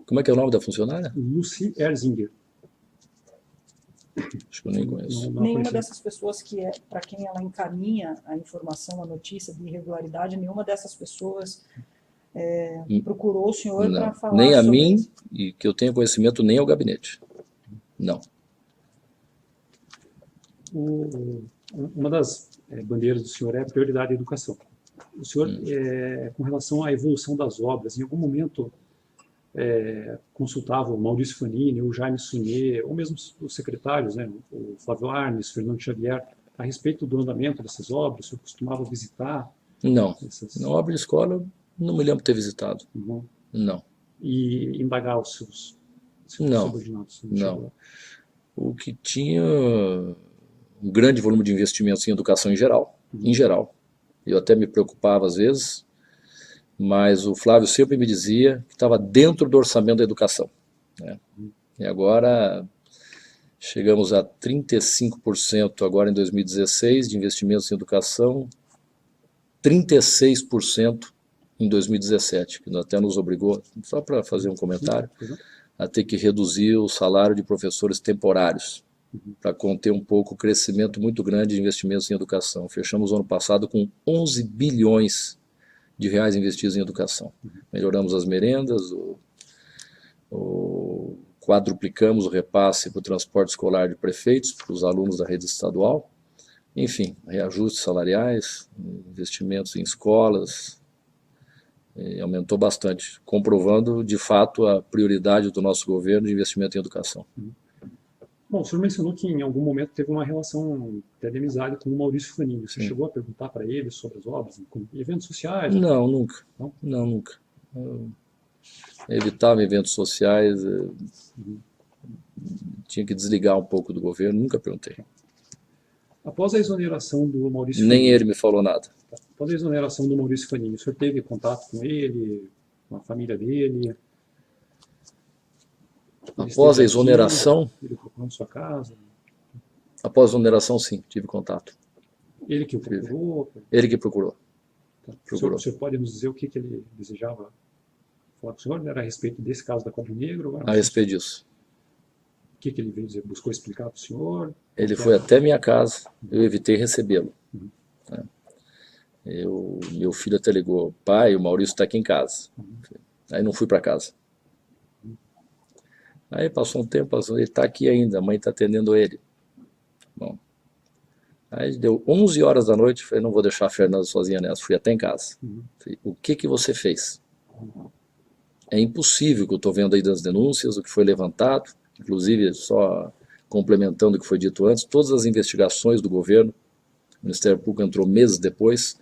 Speaker 2: Como é que é o nome da funcionária?
Speaker 1: Lucy Erzinger.
Speaker 2: Acho que eu nem conheço.
Speaker 1: Não
Speaker 3: Nenhuma
Speaker 1: apareceu.
Speaker 3: dessas pessoas para quem ela encaminha a informação, a notícia de irregularidade, nenhuma dessas pessoas procurou o senhor
Speaker 2: Não,
Speaker 3: para falar
Speaker 2: nem a
Speaker 3: sobre
Speaker 2: mim,
Speaker 3: isso.
Speaker 2: e que eu tenha conhecimento, nem ao gabinete. Não.
Speaker 1: Uma das bandeiras do senhor é a prioridade da educação. O senhor, com relação à evolução das obras, em algum momento consultava o Maurício Fanini, o Jaime Sunier, ou mesmo os secretários, né, o Flávio Arnes, Fernando Xavier, a respeito do andamento dessas obras? O senhor costumava visitar?
Speaker 2: Não.
Speaker 1: Essas...
Speaker 2: Na obra de escola, não me lembro de ter visitado.
Speaker 1: Uhum.
Speaker 2: Não.
Speaker 1: E indagar os seus
Speaker 2: Não.
Speaker 1: subordinados?
Speaker 2: Não. O que tinha um grande volume de investimentos em educação em geral. Em geral. Eu até me preocupava às vezes, mas o Flávio sempre me dizia que estava dentro do orçamento da educação, né? E agora chegamos a 35% agora em 2016 de investimentos em educação, 36% em 2017, que até nos obrigou, só para fazer um comentário, a ter que reduzir o salário de professores temporários, para conter um pouco o crescimento muito grande de investimentos em educação. Fechamos o ano passado com 11 bilhões de reais investidos em educação. Melhoramos as merendas, quadruplicamos o repasse para o transporte escolar de prefeitos, para os alunos da rede estadual, enfim, reajustes salariais, investimentos em escolas, aumentou bastante, comprovando de fato a prioridade do nosso governo de investimento em educação.
Speaker 1: Bom, o senhor mencionou que em algum momento teve uma relação até de amizade com o Maurício Fanini. Você chegou a perguntar para ele sobre as obras, eventos sociais?
Speaker 2: Não, nunca. Não, nunca. Eu evitava eventos sociais, tinha que desligar um pouco do governo, nunca perguntei.
Speaker 1: Após a exoneração do Maurício
Speaker 2: Nem
Speaker 1: Fanini,
Speaker 2: ele me falou nada.
Speaker 1: após a exoneração do Maurício Fanini, o senhor teve contato com ele, com a família dele?
Speaker 2: Após a exoneração,
Speaker 1: ele procurou sua casa?
Speaker 2: após a exoneração, sim, tive contato.
Speaker 1: Ele que o procurou?
Speaker 2: Ele que procurou.
Speaker 1: O senhor pode nos dizer o que ele desejava falar com o senhor? Era a respeito desse caso da Código Negro?
Speaker 2: A respeito disso.
Speaker 1: O que ele veio dizer? Buscou explicar para o senhor?
Speaker 2: Ele foi até minha casa, eu evitei recebê-lo. Meu filho até ligou, pai, o Maurício está aqui em casa. Aí não fui para casa. Aí passou um tempo, ele está aqui ainda, a mãe está atendendo ele. Bom, aí deu 11 horas da noite, falei, não vou deixar a Fernanda sozinha nessa, fui até em casa. Falei, o que você fez? É impossível que eu estou vendo aí das denúncias, o que foi levantado, inclusive só complementando o que foi dito antes, todas as investigações do governo, o Ministério Público entrou meses depois,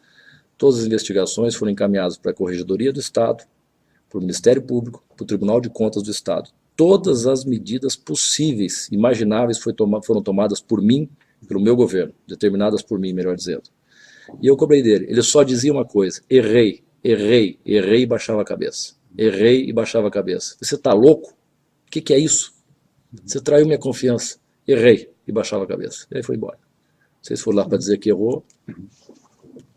Speaker 2: todas as investigações foram encaminhadas para a Corregedoria do Estado, para o Ministério Público, para o Tribunal de Contas do Estado. Todas as medidas possíveis, imagináveis, foram tomadas por mim, pelo meu governo, determinadas por mim, melhor dizendo. E eu cobrei dele. Ele só dizia uma coisa, errei e baixava a cabeça. Errei e baixava a cabeça. Você está louco? O que é isso? Você traiu minha confiança. Errei e baixava a cabeça. E aí foi embora. Vocês foram lá para dizer que errou.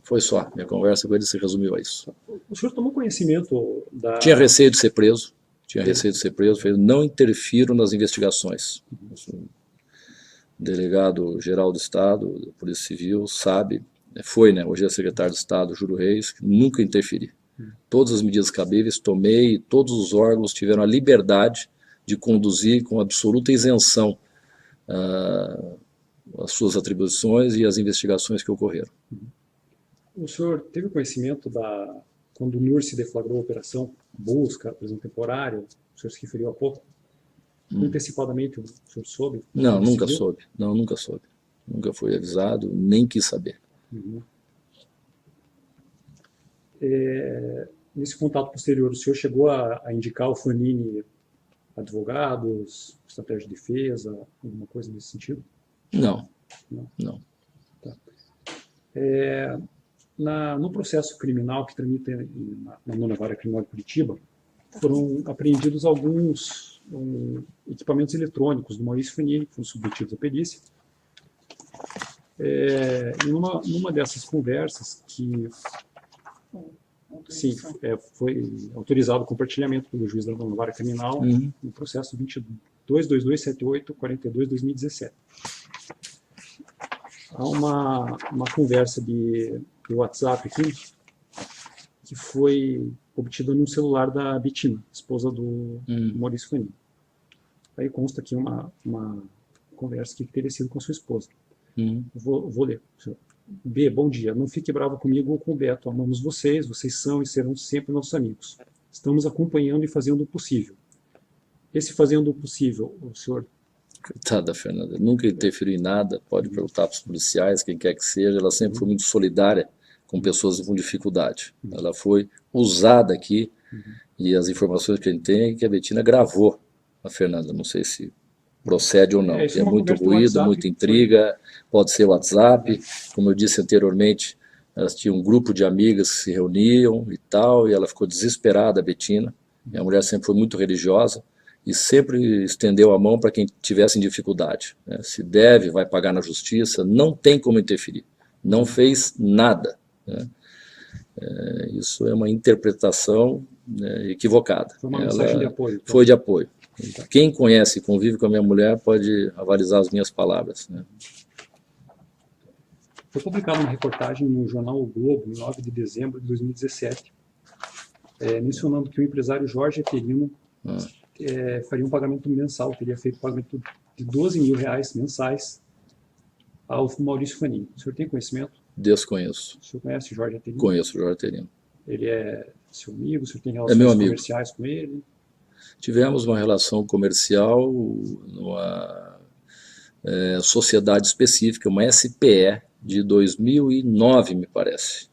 Speaker 2: Foi só. Minha conversa com ele se resumiu a isso.
Speaker 1: O senhor tomou conhecimento da...
Speaker 2: Tinha receio de ser preso. Falei, não interfiro nas investigações. O delegado-geral do Estado, da Polícia Civil, sabe, hoje é secretário de Estado, Júlio Reis, que nunca interferi. Todas as medidas cabíveis tomei, todos os órgãos tiveram a liberdade de conduzir com absoluta isenção as suas atribuições e as investigações que ocorreram.
Speaker 1: O senhor teve conhecimento quando o NURSE deflagrou a operação busca, prisão temporária, o senhor se referiu há pouco? Antecipadamente o senhor soube?
Speaker 2: Não,
Speaker 1: Ele
Speaker 2: nunca
Speaker 1: seguiu?
Speaker 2: soube. Não, nunca soube. Nunca fui avisado, nem quis saber.
Speaker 1: Uhum. Nesse contato posterior, o senhor chegou a indicar ao Fanini advogados, estratégia de defesa, alguma coisa nesse sentido?
Speaker 2: Não,
Speaker 1: Não.
Speaker 2: não.
Speaker 1: No processo criminal que tramita na 9ª Vara Criminal de Curitiba, foram apreendidos alguns equipamentos eletrônicos do Maurício Fanini, que foram submetidos à perícia. E numa dessas conversas, que sim, foi autorizado o compartilhamento pelo juiz da 9ª Vara Criminal no processo 22.2278/42/2017. Há uma conversa de WhatsApp aqui que foi obtida num celular da Betina, esposa do Maurício Fanini. Aí consta aqui uma conversa que teria sido com sua esposa. Vou ler. B, bom dia. Não fique bravo comigo ou com o Beto. Amamos vocês são e serão sempre nossos amigos. Estamos acompanhando e fazendo o possível. Esse fazendo o possível, o senhor...
Speaker 2: Coitada, Fernanda, nunca interferiu em nada, pode perguntar para os policiais, quem quer que seja, ela sempre foi muito solidária com pessoas com dificuldade. Ela foi usada aqui, e as informações que a gente tem é que a Betina gravou a Fernanda, não sei se procede ou não.
Speaker 1: Isso é
Speaker 2: Tem
Speaker 1: uma
Speaker 2: muito
Speaker 1: conversa do
Speaker 2: ruído,
Speaker 1: WhatsApp,
Speaker 2: muita intriga, pode ser WhatsApp, como eu disse anteriormente, elas tinham um grupo de amigas que se reuniam e tal, e ela ficou desesperada, a Betina. A mulher sempre foi muito religiosa e sempre estendeu a mão para quem tivesse em dificuldade, né? Se deve, vai pagar na justiça, não tem como interferir, não fez nada, né? Isso é uma interpretação, né, equivocada.
Speaker 1: Foi uma mensagem de apoio. Então.
Speaker 2: Foi de apoio. Quem conhece e convive com a minha mulher pode avalizar as minhas palavras, né?
Speaker 1: Foi publicada uma reportagem no jornal O Globo, em 9 de dezembro de 2017, mencionando que o empresário Jorge Eterino faria um pagamento mensal, teria feito pagamento de R$12 mil mensais ao Maurício Fanini. O senhor tem conhecimento?
Speaker 2: Desconheço.
Speaker 1: O senhor conhece o Jorge Eterino?
Speaker 2: Conheço o Jorge Eterino.
Speaker 1: Ele é seu amigo? O senhor tem relações
Speaker 2: meu amigo.
Speaker 1: comerciais com ele?
Speaker 2: Tivemos uma relação comercial numa sociedade específica, uma SPE, de 2009, me parece.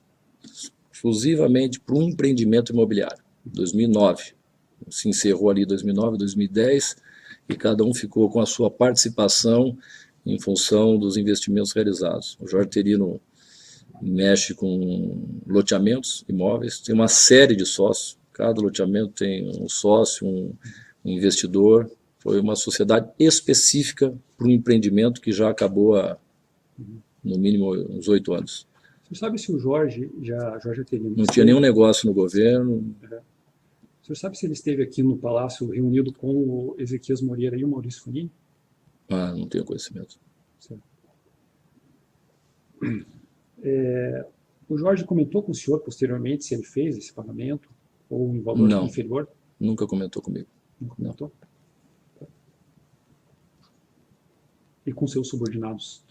Speaker 2: Exclusivamente para um empreendimento imobiliário. 2009. Se encerrou ali em 2009, 2010, e cada um ficou com a sua participação em função dos investimentos realizados. O Jorge Eterino mexe com loteamentos, imóveis, tem uma série de sócios, cada loteamento tem um sócio, um investidor. Foi uma sociedade específica para um empreendimento que já acabou há, no mínimo, uns 8 anos.
Speaker 1: Você sabe se o Jorge Eterino...
Speaker 2: Não tinha nenhum negócio no governo.
Speaker 1: O senhor sabe se ele esteve aqui no Palácio reunido com o Ezequias Moreira e o Maurício Fanini?
Speaker 2: Ah, não tenho conhecimento.
Speaker 1: Certo. O Jorge comentou com o senhor posteriormente se ele fez esse pagamento ou em valor inferior?
Speaker 2: Nunca comentou comigo.
Speaker 1: Nunca comentou? E com seus subordinados?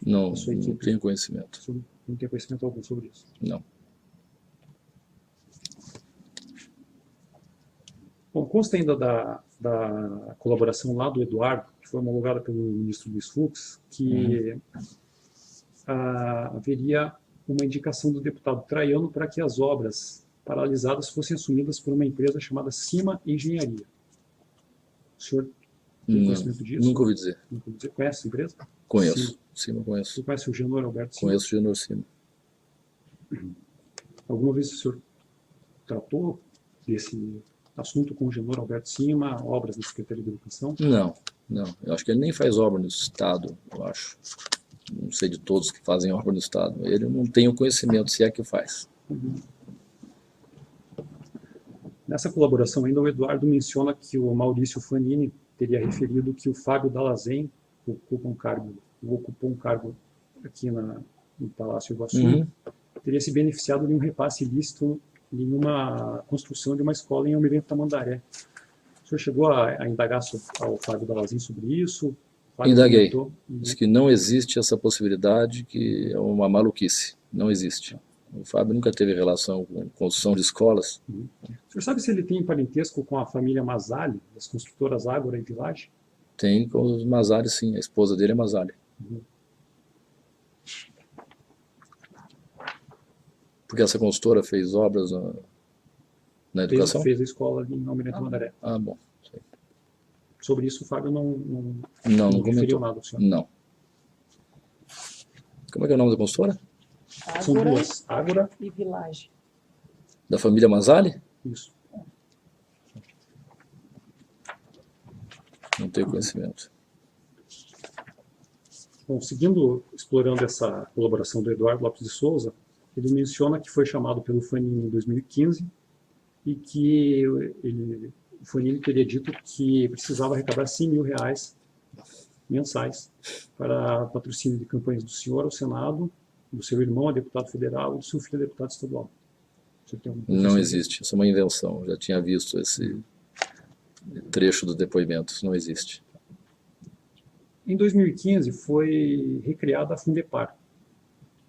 Speaker 2: Não tenho conhecimento.
Speaker 1: Não tem conhecimento algum sobre isso?
Speaker 2: Não.
Speaker 1: Bom, consta ainda da colaboração lá do Eduardo, que foi homologada pelo ministro Luiz Fux, que haveria uma indicação do deputado Traiano para que as obras paralisadas fossem assumidas por uma empresa chamada Cima Engenharia. O senhor tem conhecimento disso?
Speaker 2: Nunca ouvi dizer.
Speaker 1: Conhece essa empresa?
Speaker 2: Conheço. Cima conheço.
Speaker 1: Você conhece o Genor Alberto Cima?
Speaker 2: Conheço o Genor Cima.
Speaker 1: Alguma vez o senhor tratou desse assunto com o Genor Alberto Cima, obras da Secretaria de Educação?
Speaker 2: Não. Eu acho que ele nem faz obra no Estado, eu acho. Não sei de todos que fazem obra no Estado. Ele não tem o conhecimento, se é que faz.
Speaker 1: Nessa colaboração ainda, o Eduardo menciona que o Maurício Fanini teria referido que o Fábio Dalazen ocupou um cargo aqui no Palácio Iguaçu, teria se beneficiado de um repasse ilícito em uma construção de uma escola em Almirante Tamandaré. O senhor chegou a indagar ao Fábio Dalazen sobre isso? Fábio
Speaker 2: Indaguei.
Speaker 1: comentou.
Speaker 2: Diz que não existe essa possibilidade, que é uma maluquice. Não existe. O Fábio nunca teve relação com construção de escolas.
Speaker 1: O senhor sabe se ele tem parentesco com a família Masali, das construtoras Ágora e Village?
Speaker 2: Tem com os Masali, sim. A esposa dele é Masali. Porque essa consultora fez obras na educação?
Speaker 1: Fez a escola ali em Almirante Tamandaré.
Speaker 2: Ah, bom.
Speaker 1: Sobre isso o Fábio não
Speaker 2: Não
Speaker 1: referiu
Speaker 2: comentou.
Speaker 1: nada ao senhor.
Speaker 2: Não. Como é que é o nome da consultora?
Speaker 1: São
Speaker 3: Ágora
Speaker 1: duas, Ágora,
Speaker 3: e Village.
Speaker 2: Da família Masali?
Speaker 1: isso.
Speaker 2: Não tenho conhecimento.
Speaker 1: Bom, seguindo, explorando essa colaboração do Eduardo Lopes de Souza, ele menciona que foi chamado pelo Fanini em 2015 e que o Fanini teria dito que precisava arrecadar 100 mil reais mensais para patrocínio de campanhas do senhor ao Senado, do seu irmão a deputado federal e do seu filho a deputado estadual. Você tem alguma coisa
Speaker 2: Não
Speaker 1: assim?
Speaker 2: existe. Isso é uma invenção. Eu já tinha visto esse trecho do depoimento. Isso não existe.
Speaker 1: Em 2015 foi recriada a Fundepar,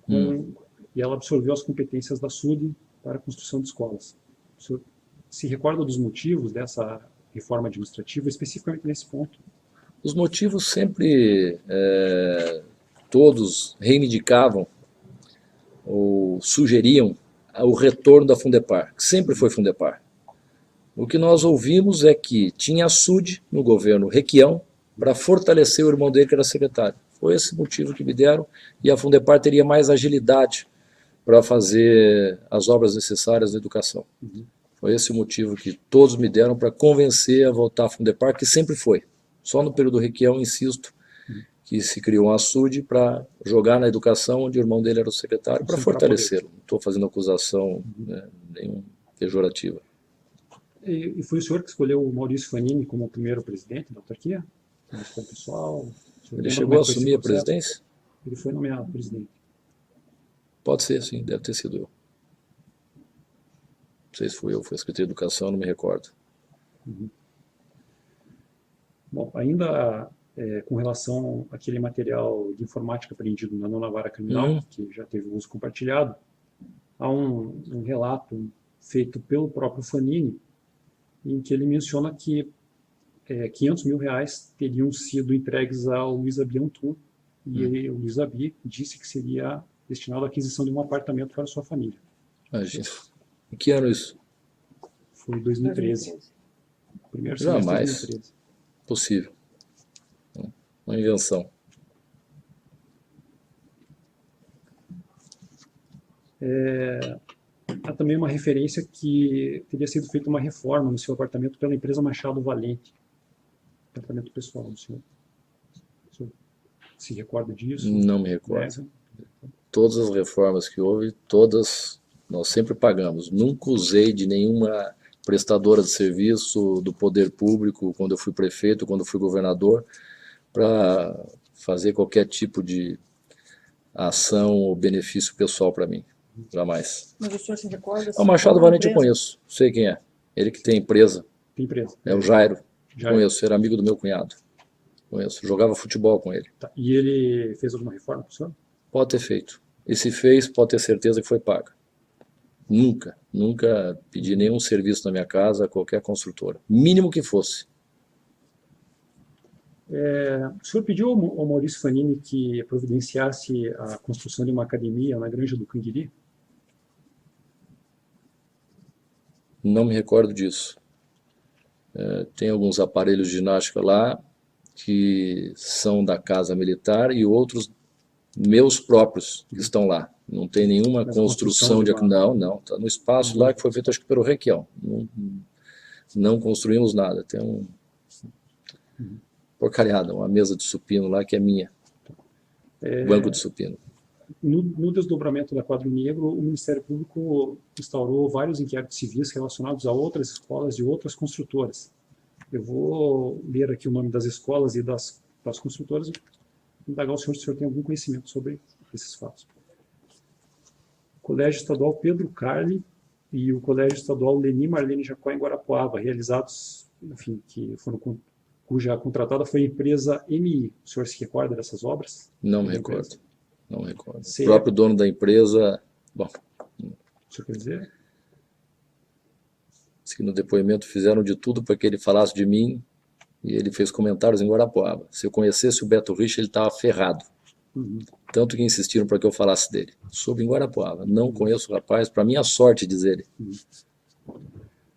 Speaker 1: e ela absorveu as competências da SUD para a construção de escolas. O senhor se recorda dos motivos dessa reforma administrativa, especificamente nesse ponto?
Speaker 2: Os motivos sempre todos reivindicavam ou sugeriam o retorno da Fundepar, que sempre foi Fundepar. O que nós ouvimos é que tinha a SUD no governo Requião para fortalecer o irmão dele, que era secretário. Foi esse motivo que me deram, e a Fundepar teria mais agilidade para fazer as obras necessárias na educação. Foi esse o motivo que todos me deram para convencer a voltar a Fundepar, que sempre foi. Só no período Requião, insisto, que se criou a SUD para jogar na educação, onde o irmão dele era o secretário, para fortalecê-lo. Não estou fazendo acusação nenhuma pejorativa.
Speaker 1: E foi o senhor que escolheu o Maurício Fanini como o primeiro presidente da autarquia? Pessoal,
Speaker 2: Ele chegou a assumir a presidência?
Speaker 1: Ele foi nomeado presidente.
Speaker 2: Pode ser, sim, deve ter sido eu. Não sei se fui eu, foi a Secretaria de Educação, não me recordo.
Speaker 1: Bom, ainda com relação àquele material de informática apreendido na nona vara criminal, que já teve uso compartilhado, há um relato feito pelo próprio Fanini, em que ele menciona que 500 mil reais teriam sido entregues ao Luiz Abi Antum, e o Luiz Abi disse que seria destinado à aquisição de um apartamento para sua família.
Speaker 2: Imagina. Em que ano isso?
Speaker 1: Foi 2013. Primeiro semestre de
Speaker 2: Jamais.
Speaker 1: 2013.
Speaker 2: Possível. Uma invenção.
Speaker 1: Há também uma referência que teria sido feita uma reforma no seu apartamento pela empresa Machado Valente. Apartamento pessoal do senhor. O senhor se recorda disso?
Speaker 2: Não me recordo. Todas as reformas que houve, todas nós sempre pagamos. Nunca usei de nenhuma prestadora de serviço do poder público, quando eu fui prefeito, quando eu fui governador, para fazer qualquer tipo de ação ou benefício pessoal para mim. Jamais.
Speaker 3: Mas o senhor se recorda?
Speaker 2: O Machado Valente eu conheço, sei quem é. Ele que tem empresa.
Speaker 1: Tem empresa.
Speaker 2: É o Jairo.
Speaker 1: Jairo.
Speaker 2: Conheço, era amigo do meu cunhado. Conheço, jogava futebol com ele.
Speaker 1: Tá. E ele fez alguma reforma para o senhor?
Speaker 2: Pode ter feito. E se fez, pode ter certeza que foi paga. Nunca pedi nenhum serviço na minha casa a qualquer construtora. Mínimo que fosse.
Speaker 1: O senhor pediu ao Maurício Fanini que providenciasse a construção de uma academia na Granja do Canguiri?
Speaker 2: Não me recordo disso. Tem alguns aparelhos de ginástica lá que são da Casa Militar e outros meus próprios que estão lá. Não tem nenhuma construção de... Não, está no espaço lá que foi feito, acho que pelo Requião. Não construímos nada. Tem porcariada, uma mesa de supino lá que é minha. Banco de supino.
Speaker 1: No desdobramento da Quadro Negro, o Ministério Público instaurou vários inquéritos civis relacionados a outras escolas de outras construtoras. Eu vou ler aqui o nome das escolas e das construtoras e indagar o senhor se o senhor tem algum conhecimento sobre esses fatos. O Colégio Estadual Pedro Carli e o Colégio Estadual Leni Marlene Jacó em Guarapuava, realizados, enfim, que foram cuja contratada foi a empresa MI. O senhor se recorda dessas obras?
Speaker 2: Não me recordo. Não me recordo.
Speaker 1: CEP.
Speaker 2: O próprio dono da empresa, bom,
Speaker 1: O senhor quer dizer?
Speaker 2: disse que no depoimento fizeram de tudo para que ele falasse de mim, e ele fez comentários em Guarapuava. Se eu conhecesse o Beto Rich, ele estava ferrado.
Speaker 1: Uhum.
Speaker 2: Tanto que insistiram para que eu falasse dele. Soube em Guarapuava. Não conheço o rapaz, para minha sorte, diz ele.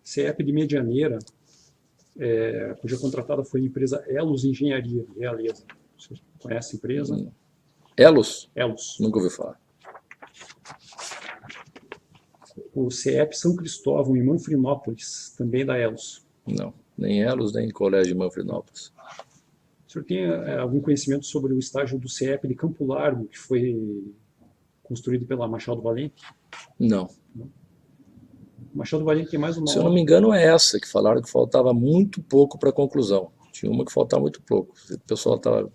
Speaker 1: CEP de Medianeira, cuja contratada foi a empresa Elos Engenharia, de Realeza. O senhor conhece a empresa?
Speaker 2: Elos?
Speaker 1: Elos.
Speaker 2: Nunca ouvi falar.
Speaker 1: O CEP São Cristóvão, em Manfrinópolis, também da Elos.
Speaker 2: Não, nem Elos, nem Colégio de Manfrinópolis.
Speaker 1: O senhor tem algum conhecimento sobre o estágio do CEP de Campo Largo, que foi construído pela Machado Valente?
Speaker 2: Não.
Speaker 1: O Machado Valente tem mais uma
Speaker 2: Se eu não me engano, é essa, que falaram que faltava muito pouco para a conclusão. Tinha uma que faltava muito pouco. O pessoal estava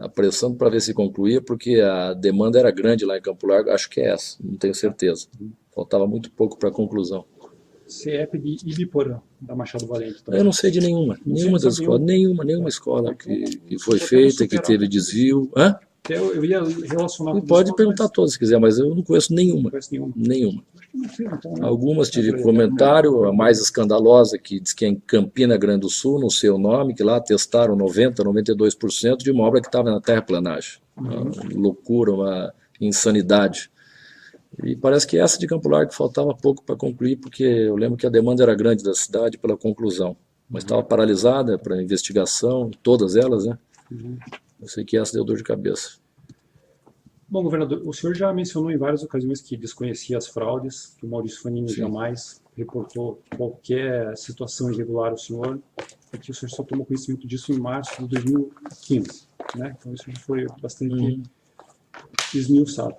Speaker 2: apressando para ver se concluía, porque a demanda era grande lá em Campo Largo. Acho que é essa, não tenho certeza. Faltava muito pouco para a conclusão.
Speaker 1: CEP de Ibiporã, da Machado Valente. Também.
Speaker 2: Eu não sei de nenhuma. Nenhuma das escolas. Nenhuma escola que foi feita, que teve desvio. Hã?
Speaker 1: Eu ia relacionar...
Speaker 2: Pode perguntar todas se quiser, mas eu não conheço nenhuma.
Speaker 1: Não conheço nenhuma.
Speaker 2: Nenhuma.
Speaker 1: Não sei, então, né?
Speaker 2: Algumas tive comentário, a mais escandalosa, que diz que é em Campina Grande do Sul, não sei o nome, que lá testaram 90%, 92% de uma obra que estava na terraplanagem. Uma loucura, uma insanidade. E parece que essa de Campo Largo faltava pouco para concluir, porque eu lembro que a demanda era grande da cidade pela conclusão. Mas estava paralisada para investigação, todas elas, né? Eu sei que essa deu dor de cabeça.
Speaker 1: Bom, governador, o senhor já mencionou em várias ocasiões que desconhecia as fraudes, que o Maurício Fanini jamais reportou qualquer situação irregular ao senhor, e que o senhor só tomou conhecimento disso em março de 2015, né? Então isso já foi bastante esmiuçado.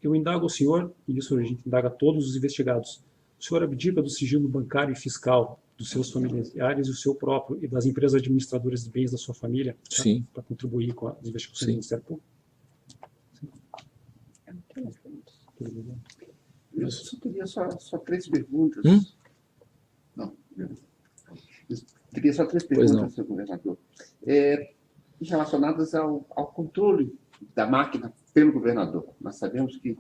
Speaker 1: Eu indago ao senhor, e isso a gente indaga a todos os investigados, o senhor abdica do sigilo bancário e fiscal dos seus familiares e o seu próprio e das empresas administradoras de bens da sua família para contribuir com as investigações do Ministério Público?
Speaker 5: Eu só teria só 3 perguntas. Não, eu teria só 3 perguntas, senhor governador. Relacionadas ao controle da máquina pelo governador. Nós sabemos que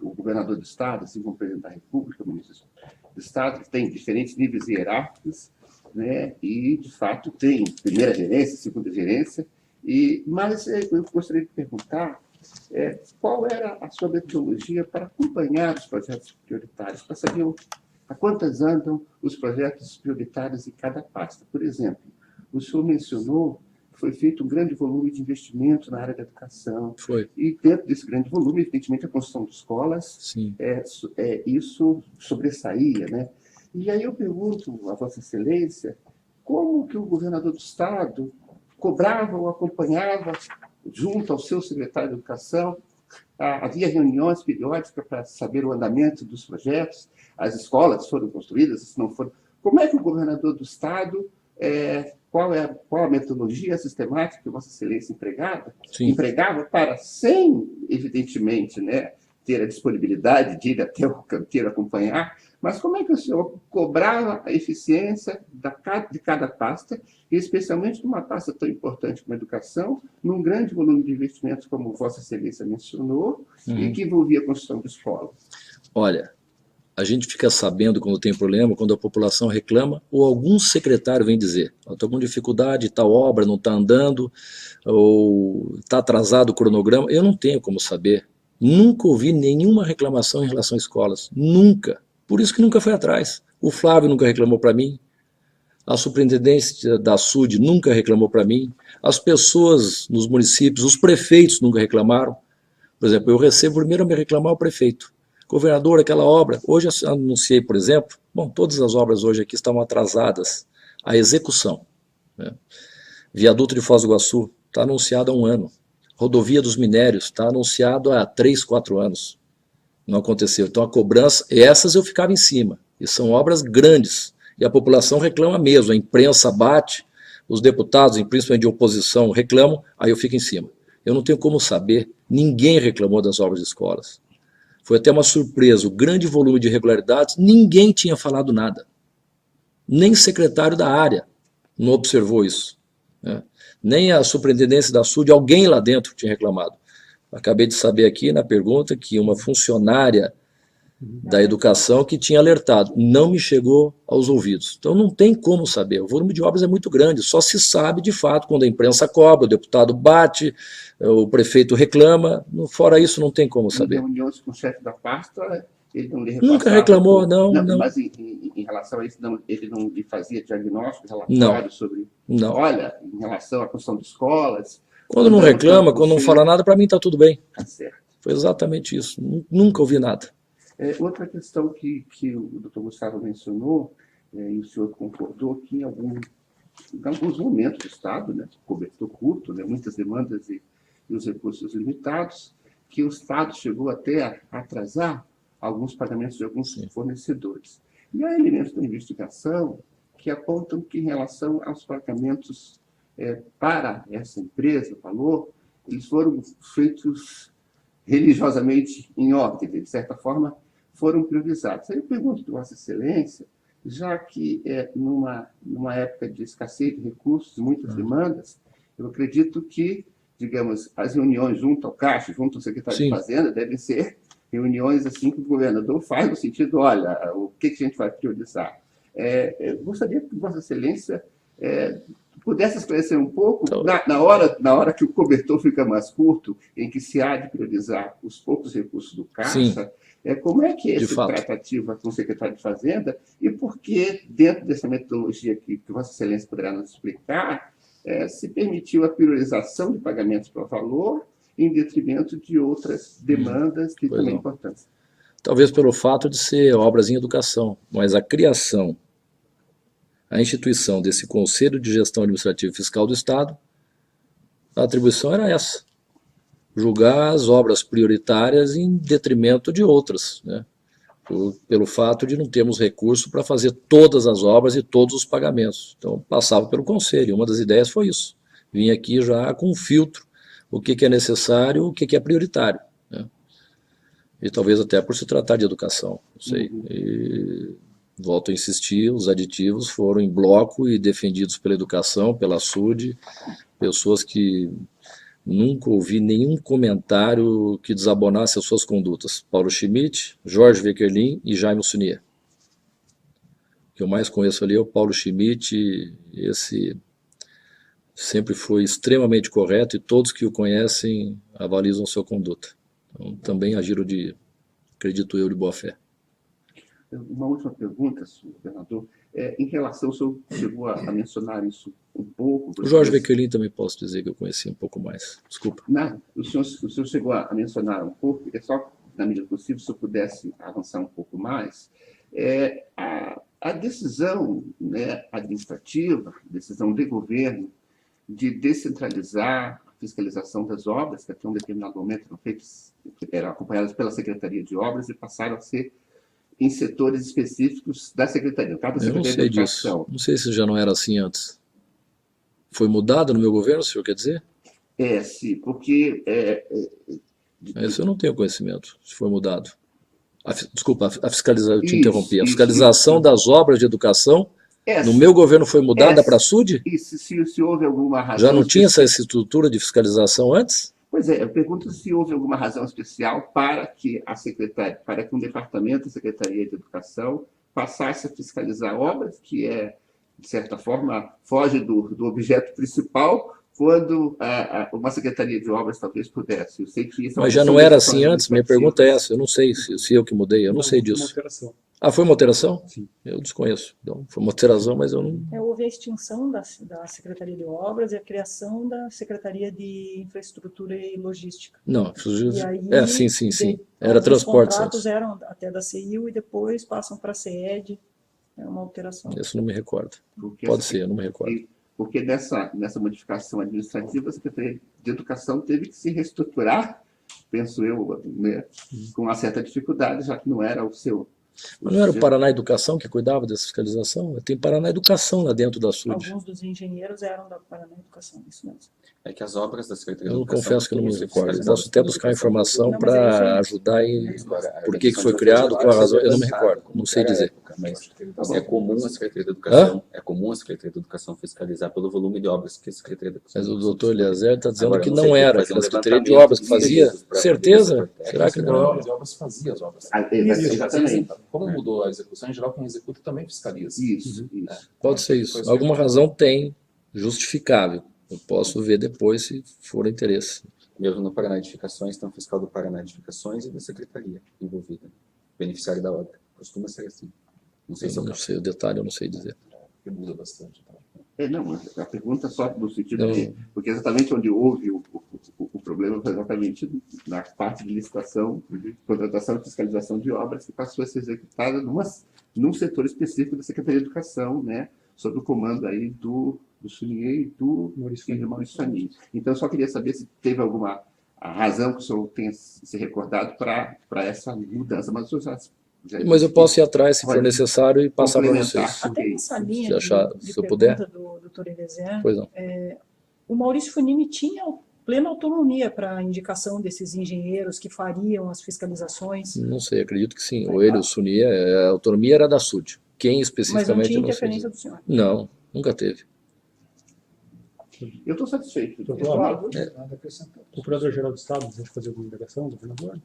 Speaker 5: o governador do Estado, assim como o presidente da República, o ministro do Estado, tem diferentes níveis hierárquicos, né? E, de fato, tem primeira gerência, segunda gerência. Mas eu gostaria de perguntar qual era a sua metodologia para acompanhar os projetos prioritários, para saber a quantas andam os projetos prioritários em cada pasta. Por exemplo, o senhor mencionou que foi feito um grande volume de investimento na área da educação.
Speaker 2: Foi.
Speaker 5: E dentro desse grande volume, evidentemente, a construção de escolas, isso sobressaía, né? E aí eu pergunto a Vossa Excelência, como que o governador do Estado cobrava ou acompanhava, junto ao seu secretário de Educação, havia reuniões periódicas para saber o andamento dos projetos, as escolas foram construídas, se não foram... Como é que o governador do Estado... Qual a metodologia sistemática que Vossa Excelência empregava para, sem, evidentemente, né, ter a disponibilidade de ir até o canteiro acompanhar, mas como é que o senhor cobrava a eficiência de cada pasta, e especialmente numa pasta tão importante como a educação, num grande volume de investimentos, como Vossa Excelência mencionou, e que envolvia a construção de escolas?
Speaker 2: Olha, a gente fica sabendo quando tem problema, quando a população reclama, ou algum secretário vem dizer, estou com dificuldade, tal obra não está andando, ou está atrasado o cronograma. Eu não tenho como saber. Nunca ouvi nenhuma reclamação em relação a escolas. Nunca. Por isso que nunca foi atrás. O Flávio nunca reclamou para mim. A superintendência da SUD nunca reclamou para mim. As pessoas nos municípios, os prefeitos nunca reclamaram. Por exemplo, eu recebo primeiro a me reclamar o prefeito. Governador, aquela obra, hoje eu anunciei, por exemplo, todas as obras hoje aqui estavam atrasadas, a execução, né? Viaduto de Foz do Iguaçu está anunciado há 1 ano, Rodovia dos Minérios está anunciado há 3, 4 anos, não aconteceu. Então a cobrança, essas eu ficava em cima, e são obras grandes, e a população reclama mesmo, a imprensa bate, os deputados, principalmente de oposição, reclamam, aí eu fico em cima. Eu não tenho como saber, ninguém reclamou das obras de escolas. foi até uma surpresa, o grande volume de irregularidades, ninguém tinha falado nada. Nem secretário da área não observou isso, né? Nem a superintendência da SUD, alguém lá dentro tinha reclamado. Acabei de saber aqui na pergunta que uma funcionária da educação que tinha alertado, não me chegou aos ouvidos. Então não tem como saber, o volume de obras é muito grande, só se sabe de fato quando a imprensa cobra, o deputado bate, o prefeito reclama, fora isso não tem como saber.
Speaker 5: Em reuniões com o chefe da pasta, ele não lhe repassava?
Speaker 2: Nunca reclamou, não.
Speaker 5: Mas em relação a isso, ele não lhe fazia diagnóstico, relatório sobre...
Speaker 2: Não.
Speaker 5: Olha, em relação à construção de escolas...
Speaker 2: Quando não reclama, quando não fala nada, para mim está tudo bem.
Speaker 5: Tá certo.
Speaker 2: Foi exatamente isso, nunca ouvi nada.
Speaker 5: Outra questão que o doutor Gustavo mencionou, e o senhor concordou, que em alguns momentos do Estado, né, cobertor curto, né, muitas demandas e os recursos limitados, que o Estado chegou até a atrasar alguns pagamentos de alguns fornecedores. E há elementos da investigação que apontam que, em relação aos pagamentos para essa empresa, Valor, eles foram feitos religiosamente em ordem, de certa forma, foram priorizados. Aí eu pergunto para Vossa Excelência, já que numa época de escassez de recursos, muitas demandas, eu acredito que, digamos, as reuniões junto ao Caixa, junto ao secretário de Fazenda, devem ser reuniões assim que o governador faz no sentido, olha, o que a gente vai priorizar. Eu gostaria que Vossa Excelência pudesse esclarecer um pouco, então, na hora que o cobertor fica mais curto, em que se há de priorizar os poucos recursos do Caixa, como é que é essa tratativa com o secretário de Fazenda e por que, dentro dessa metodologia que Vossa Excelência poderá nos explicar, se permitiu a priorização de pagamentos para valor em detrimento de outras demandas que também é importante?
Speaker 2: Talvez pelo fato de ser obras em educação, mas a criação, a instituição desse Conselho de Gestão Administrativa e Fiscal do Estado, a atribuição era essa, julgar as obras prioritárias em detrimento de outras, né? Pelo fato de não termos recurso para fazer todas as obras e todos os pagamentos. Então, passava pelo Conselho, uma das ideias foi isso, vim aqui já com um filtro, o que é necessário, o que é prioritário, né? E talvez até por se tratar de educação, não sei. E volto a insistir, os aditivos foram em bloco e defendidos pela educação, pela SUD, pessoas que nunca ouvi nenhum comentário que desabonasse as suas condutas. Paulo Schmidt, Jorge Weckerlin e Jaime Sunier. O que eu mais conheço ali é o Paulo Schmidt, esse sempre foi extremamente correto e todos que o conhecem avalizam sua conduta. Então, também agiram acredito eu, de boa fé.
Speaker 5: Uma última pergunta, senhor governador. Em relação, o senhor chegou a mencionar isso um pouco.
Speaker 2: O Jorge Weckerlin também posso dizer que eu conheci um pouco mais. Desculpa.
Speaker 5: Não, o senhor chegou a mencionar um pouco, só na medida possível, se eu pudesse avançar um pouco mais. A decisão, né, administrativa, decisão de governo, de descentralizar a fiscalização das obras, que até um determinado momento eram acompanhadas pela Secretaria de Obras e passaram a ser em setores específicos da Secretaria.
Speaker 2: Eu não sei disso. Não sei se já não era assim antes. Foi mudado no meu governo, o senhor quer dizer?
Speaker 5: Sim, porque...
Speaker 2: Isso eu não tenho conhecimento, se foi mudado. Desculpa, a fiscalização, eu te interrompi. A fiscalização das obras de educação, no meu governo foi mudada para a SUD?
Speaker 5: Isso, se houve alguma razão...
Speaker 2: Já não tinha essa estrutura de fiscalização antes?
Speaker 5: Pois eu pergunto se houve alguma razão especial para que um departamento, a Secretaria de Educação, passasse a fiscalizar obras, que de certa forma, foge do objeto principal, quando uma Secretaria de Obras talvez pudesse. Eu sei que isso
Speaker 2: Mas já não era assim antes? Minha pergunta é essa, eu não sei se eu que mudei, eu não sei disso. Foi uma alteração?
Speaker 1: Sim.
Speaker 2: Eu desconheço. Então, foi uma alteração, mas eu não...
Speaker 3: Houve a extinção da Secretaria de Obras e a criação da Secretaria de Infraestrutura e Logística.
Speaker 2: Não,
Speaker 3: sim.
Speaker 2: Era transporte.
Speaker 3: Os contratos eram até da CIU e depois passam para a CED. É uma alteração.
Speaker 2: Isso não me recordo. Pode ser, eu não me recordo.
Speaker 5: Porque nessa modificação administrativa, a Secretaria de Educação teve que se reestruturar, penso eu, né, com uma certa dificuldade, já que não era o seu
Speaker 2: Mas não era o Paraná Educação que cuidava dessa fiscalização? Tem Paraná Educação lá dentro da SUD.
Speaker 3: Alguns dos engenheiros eram da Paraná Educação, isso mesmo.
Speaker 4: É que as obras da Secretaria de
Speaker 2: Eu
Speaker 4: Educação...
Speaker 2: confesso que eu não me
Speaker 4: costumam ser
Speaker 2: recordo.
Speaker 4: fiscalizadas
Speaker 2: Posso até
Speaker 4: pela
Speaker 2: buscar
Speaker 4: Educação
Speaker 2: informação
Speaker 3: Não, mas é isso
Speaker 2: para
Speaker 3: aí.
Speaker 2: ajudar em
Speaker 4: Agora,
Speaker 2: por
Speaker 4: a
Speaker 2: que
Speaker 4: questão
Speaker 2: foi
Speaker 4: de
Speaker 2: criado, qual a
Speaker 4: fazer
Speaker 2: razão, eu não me
Speaker 4: fiscalizar
Speaker 2: recordo, não sei
Speaker 4: era
Speaker 2: dizer.
Speaker 4: época, mas é comum a Secretaria de Educação, é comum a Secretaria de Educação fiscalizar pelo volume de obras que a Secretaria de Educação...
Speaker 2: Mas o doutor Eliezer está dizendo
Speaker 4: Agora,
Speaker 2: que
Speaker 4: eu não
Speaker 2: não
Speaker 4: sei, tem que
Speaker 2: era,
Speaker 4: fazer
Speaker 2: que
Speaker 4: um
Speaker 2: a Secretaria de
Speaker 4: levantamento
Speaker 2: Obras que
Speaker 4: de
Speaker 2: fazia.
Speaker 4: serviços para
Speaker 2: Certeza?
Speaker 4: poder saber
Speaker 2: Será que
Speaker 6: A
Speaker 2: não?
Speaker 6: Secretaria de Obras fazia as obras.
Speaker 5: Exatamente.
Speaker 6: Como mudou a execução, em geral, quem executa também fiscaliza.
Speaker 5: Isso.
Speaker 2: Pode ser isso. Alguma razão tem, justificável. Eu posso ver depois se for interesse.
Speaker 4: Mesmo no Paraná Edificações, tem um fiscal do Paraná Edificações e da Secretaria envolvida, beneficiário da obra. Costuma ser assim. Não sei se é o
Speaker 2: Eu não
Speaker 4: caso.
Speaker 2: sei o detalhe, eu não sei dizer.
Speaker 6: Que muda bastante. Então.
Speaker 5: Não, a pergunta só no sentido
Speaker 2: Não.
Speaker 5: de... Porque exatamente onde houve o problema foi exatamente na parte de licitação, de contratação e fiscalização de obras, que passou a ser executada num setor específico da Secretaria de Educação, né, sob o comando aí do Sunier e do Maurício Fanini. Então, eu só queria saber se teve alguma razão que o senhor tenha se recordado para essa mudança, mas o senhor já
Speaker 2: Mas eu posso ir atrás, se for
Speaker 5: pode
Speaker 2: necessário, e passar para
Speaker 5: complementar.
Speaker 2: vocês.
Speaker 3: Até nessa linha
Speaker 2: Se achar-
Speaker 3: de
Speaker 2: se eu
Speaker 3: pergunta
Speaker 2: puder.
Speaker 3: do Dr. Eliezer,
Speaker 2: Pois não.
Speaker 3: o Maurício Fanini tinha plena autonomia para a indicação desses engenheiros que fariam as fiscalizações,
Speaker 2: Não sei, acredito que sim. Ou ele, o Sunier, a autonomia era da SUD. Quem
Speaker 3: mas não
Speaker 2: especificamente
Speaker 3: tinha
Speaker 2: eu não sei
Speaker 3: interferência
Speaker 2: dizer.
Speaker 3: do senhor.
Speaker 2: Não, nunca teve.
Speaker 5: Eu estou satisfeito.
Speaker 1: Doutor,
Speaker 6: Nada a acrescentar.
Speaker 1: o Procurador-Geral do Estado deseja fazer alguma indagação, governador?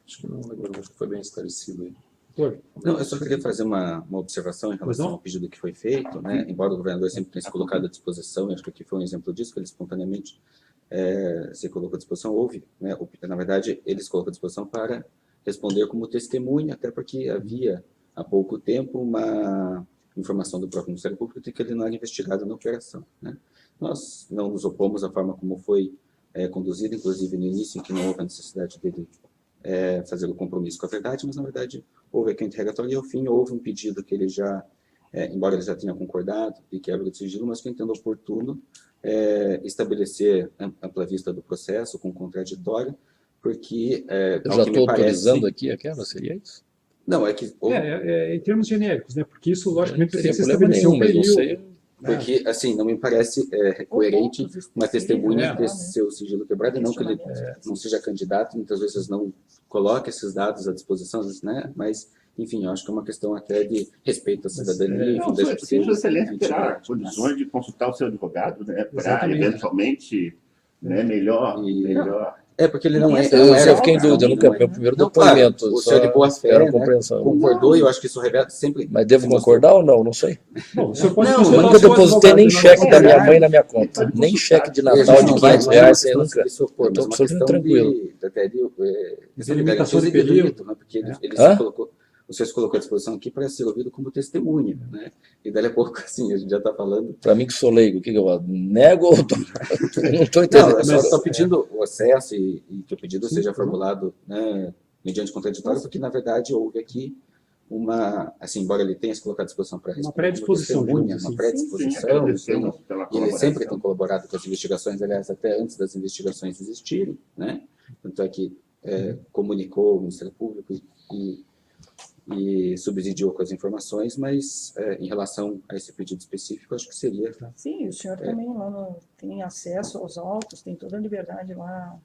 Speaker 6: Acho que não lembro, acho que foi bem esclarecido aí.
Speaker 1: Doutor,
Speaker 4: Não, eu só queria fazer uma observação em relação ao pedido que foi feito, né? Embora o governador sempre tenha se colocado à disposição, e acho que aqui foi um exemplo disso, que ele espontaneamente se colocou à disposição, houve, né? Na verdade, ele se colocou à disposição para responder como testemunha, até porque havia, há pouco tempo, uma informação do próprio Ministério Público de que ele não era investigado na operação, né? Nós não nos opomos à forma como foi conduzida, inclusive no início, em que não houve a necessidade dele fazer o compromisso com a verdade, mas, na verdade, houve aqui um interrogatório e, ao fim, houve um pedido que ele já, embora ele já tenha concordado, de quebra de sigilo, mas que eu entendo oportuno estabelecer ampla vista do processo com contraditório, porque,
Speaker 2: Eu
Speaker 4: ao
Speaker 2: já
Speaker 4: que
Speaker 2: estou
Speaker 4: me parece...
Speaker 2: autorizando aqui a quebra, seria isso?
Speaker 4: Não, é que...
Speaker 1: em termos genéricos, né? Porque isso, logicamente,
Speaker 2: Não
Speaker 1: tem
Speaker 2: teria
Speaker 1: que se
Speaker 2: problema
Speaker 1: estabelecer um
Speaker 2: nenhum, mas não
Speaker 1: período.
Speaker 2: sei.
Speaker 4: Porque, assim, não me parece coerente uma testemunha ter
Speaker 3: né?
Speaker 4: seu sigilo quebrado, não que ele não seja candidato, muitas vezes não coloca esses dados à disposição, né? Mas, enfim, eu acho que é uma questão até de respeito à cidadania.
Speaker 5: Não,
Speaker 4: enfim,
Speaker 5: se o excelência terá condições de consultar o seu advogado, né, para
Speaker 1: Exatamente.
Speaker 5: eventualmente, né, melhor.
Speaker 4: porque ele não é...
Speaker 2: Eu fiquei em dúvida, nunca meu primeiro depoimento.
Speaker 4: O senhor de boa fé,
Speaker 2: espero
Speaker 4: né,
Speaker 2: compreensão.
Speaker 4: concordou, e eu acho que isso revela sempre...
Speaker 2: Mas devo concordar ou não? Não sei.
Speaker 1: Bom, o senhor pode
Speaker 4: Não,
Speaker 1: consultar
Speaker 2: Eu
Speaker 1: o
Speaker 2: nunca
Speaker 1: seu
Speaker 2: depositei
Speaker 1: advogado,
Speaker 2: nem
Speaker 1: né?
Speaker 2: cheque da minha
Speaker 5: É.
Speaker 2: mãe na minha conta. Nem cheque de Natal de R$500, eu nunca. Eu estou absolutamente tranquilo.
Speaker 1: Delimitação de período.
Speaker 4: Né? Porque ele
Speaker 2: Hã?
Speaker 4: se colocou, o senhor se colocou à disposição aqui para ser ouvido como testemunha, né? E dali a pouco, assim, a gente já está falando...
Speaker 2: Para mim que sou leigo, o que eu nego ou não estou
Speaker 4: Não,
Speaker 2: entendendo?
Speaker 4: eu só estou pedindo o acesso e que o pedido seja formulado, né, mediante contraditório, porque, na verdade, houve aqui uma, assim, embora ele tenha se colocado à disposição para responder,
Speaker 1: predisposição,
Speaker 4: testemunha,
Speaker 1: digamos
Speaker 4: uma
Speaker 1: assim.
Speaker 4: predisposição,
Speaker 5: Agradecemos pela
Speaker 4: e ele sempre tem
Speaker 5: colaboração.
Speaker 4: colaborado com as investigações, aliás, até antes das investigações existirem, né? Tanto é que comunicou o Ministério Público e subsidiou com as informações, mas em relação a esse pedido específico, acho que seria...
Speaker 3: Sim, o senhor também lá tem acesso aos autos, tem toda a liberdade lá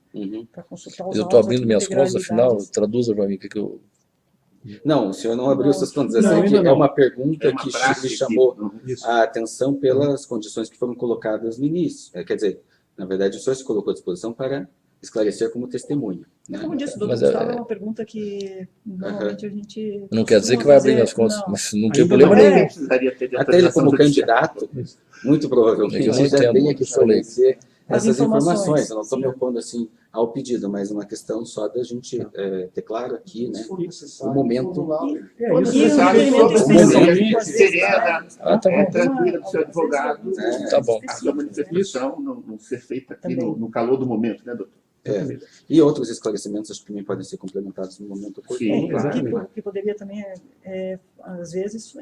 Speaker 3: para consultar os
Speaker 2: Eu
Speaker 3: autos.
Speaker 2: estou abrindo
Speaker 3: as
Speaker 2: minhas contas, afinal,
Speaker 3: integralidades.
Speaker 2: traduza para mim o que eu...
Speaker 4: Não, o senhor não abriu suas contas.
Speaker 1: Não,
Speaker 4: Assim,
Speaker 1: ainda
Speaker 4: é
Speaker 1: não.
Speaker 4: uma pergunta
Speaker 5: É uma
Speaker 4: que
Speaker 5: prática
Speaker 4: lhe chamou
Speaker 1: Isso.
Speaker 4: a atenção pelas condições que foram colocadas no início. Quer dizer, na verdade, o senhor se colocou à disposição para esclarecer como testemunha, né?
Speaker 3: Como disse, o doutor
Speaker 2: Mas,
Speaker 3: Gustavo, é uma pergunta que normalmente a gente...
Speaker 2: Não quer dizer que vai abrir minhas contas, mas não tem
Speaker 1: Ainda
Speaker 2: problema
Speaker 1: não.
Speaker 2: nenhum.
Speaker 5: Precisaria ter de
Speaker 4: Até ele, como
Speaker 5: autorização judicial.
Speaker 4: candidato, muito provavelmente
Speaker 2: Eu não
Speaker 4: já
Speaker 2: entendo,
Speaker 4: tenha que
Speaker 2: eu sou leigo.
Speaker 4: fornecer
Speaker 3: As
Speaker 4: essas informações.
Speaker 3: informações.
Speaker 4: Eu não estou me opondo assim ao pedido, mas uma questão só da gente ter claro aqui, né, o momento.
Speaker 5: Quando
Speaker 1: Isso,
Speaker 3: E o
Speaker 5: necessário,
Speaker 3: requerimento
Speaker 5: sobre
Speaker 3: específico,
Speaker 5: a
Speaker 3: às vezes,
Speaker 5: serena,
Speaker 2: tá bom.
Speaker 5: tranquila do seu advogado,
Speaker 2: Tá bom.
Speaker 5: a sua manifestação não ser feita aqui
Speaker 3: Também.
Speaker 5: no calor do momento, né, doutor?
Speaker 4: E outros esclarecimentos, acho que também podem ser complementados no momento oportuno.
Speaker 5: Sim,
Speaker 1: exatamente.
Speaker 3: que poderia também, às vezes,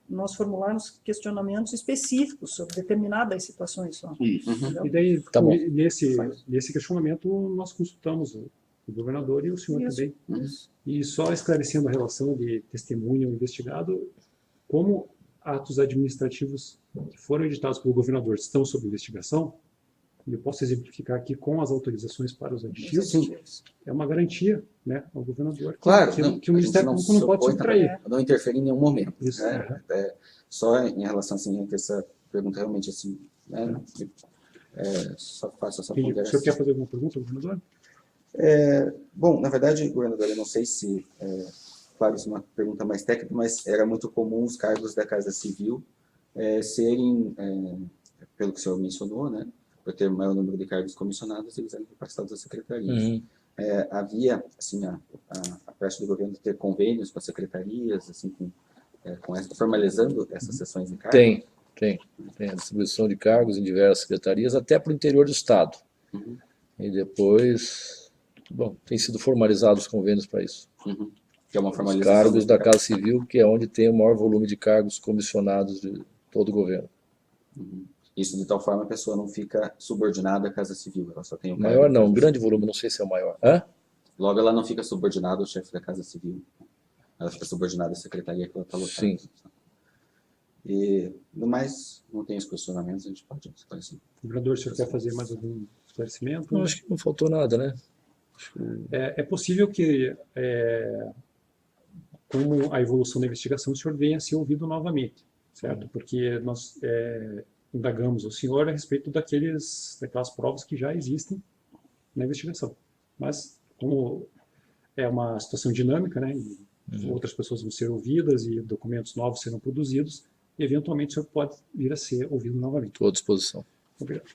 Speaker 3: nós formularmos questionamentos específicos sobre determinadas situações só.
Speaker 5: Isso.
Speaker 3: Entendeu?
Speaker 1: E daí,
Speaker 2: Tá bom.
Speaker 1: nesse questionamento, nós consultamos o governador e o senhor
Speaker 3: Isso.
Speaker 1: também. E só esclarecendo a relação de testemunha ou investigado, como atos administrativos que foram editados pelo governador estão sob investigação, eu posso exemplificar aqui com as autorizações para os aditivos, é uma garantia, né, ao governador
Speaker 4: Claro,
Speaker 1: que o Ministério Público não pode subtrair.
Speaker 4: Não interfere em nenhum momento.
Speaker 1: Isso,
Speaker 4: né? Só em relação assim, a essa pergunta realmente assim, né? Só faço essa
Speaker 1: O
Speaker 4: ponderação.
Speaker 1: senhor quer fazer alguma pergunta, governador?
Speaker 4: Bom, na verdade, governador, eu não sei se, claro, isso é uma pergunta mais técnica, mas era muito comum os cargos da Casa Civil serem, pelo que o senhor mencionou, né, por ter maior número de cargos comissionados, eles eram repassados às secretarias. Havia, assim, a parte do governo de ter convênios com as secretarias, assim, formalizando essas sessões de cargos?
Speaker 2: Tem a distribuição de cargos em diversas secretarias, até para o interior do Estado. E depois, bom, tem sido formalizados os convênios para isso.
Speaker 4: Que é uma
Speaker 2: Os
Speaker 4: formalização
Speaker 2: cargos da Casa Civil, que é onde tem o maior volume de cargos comissionados de todo o governo.
Speaker 4: Isso de tal forma a pessoa não fica subordinada à Casa Civil, ela só tem o cargo.
Speaker 2: Maior não, um grande volume, não sei se é o maior. Hã?
Speaker 4: Logo, ela não fica subordinada ao chefe da Casa Civil. Ela fica subordinada à secretaria que ela está lotando.
Speaker 2: Sim.
Speaker 4: E, no mais, não tem os questionamentos, a gente pode esclarecer.
Speaker 1: Governador, o senhor quer fazer mais algum esclarecimento?
Speaker 2: Eu acho que não faltou nada, né?
Speaker 1: É possível que, com a evolução da investigação, o senhor venha a ser ouvido novamente, certo? Porque nós indagamos o senhor a respeito daquelas provas que já existem na investigação. Mas, como é uma situação dinâmica, né? E outras pessoas vão ser ouvidas e documentos novos serão produzidos, eventualmente o senhor pode vir a ser ouvido novamente.
Speaker 2: Estou à disposição.
Speaker 1: Obrigado.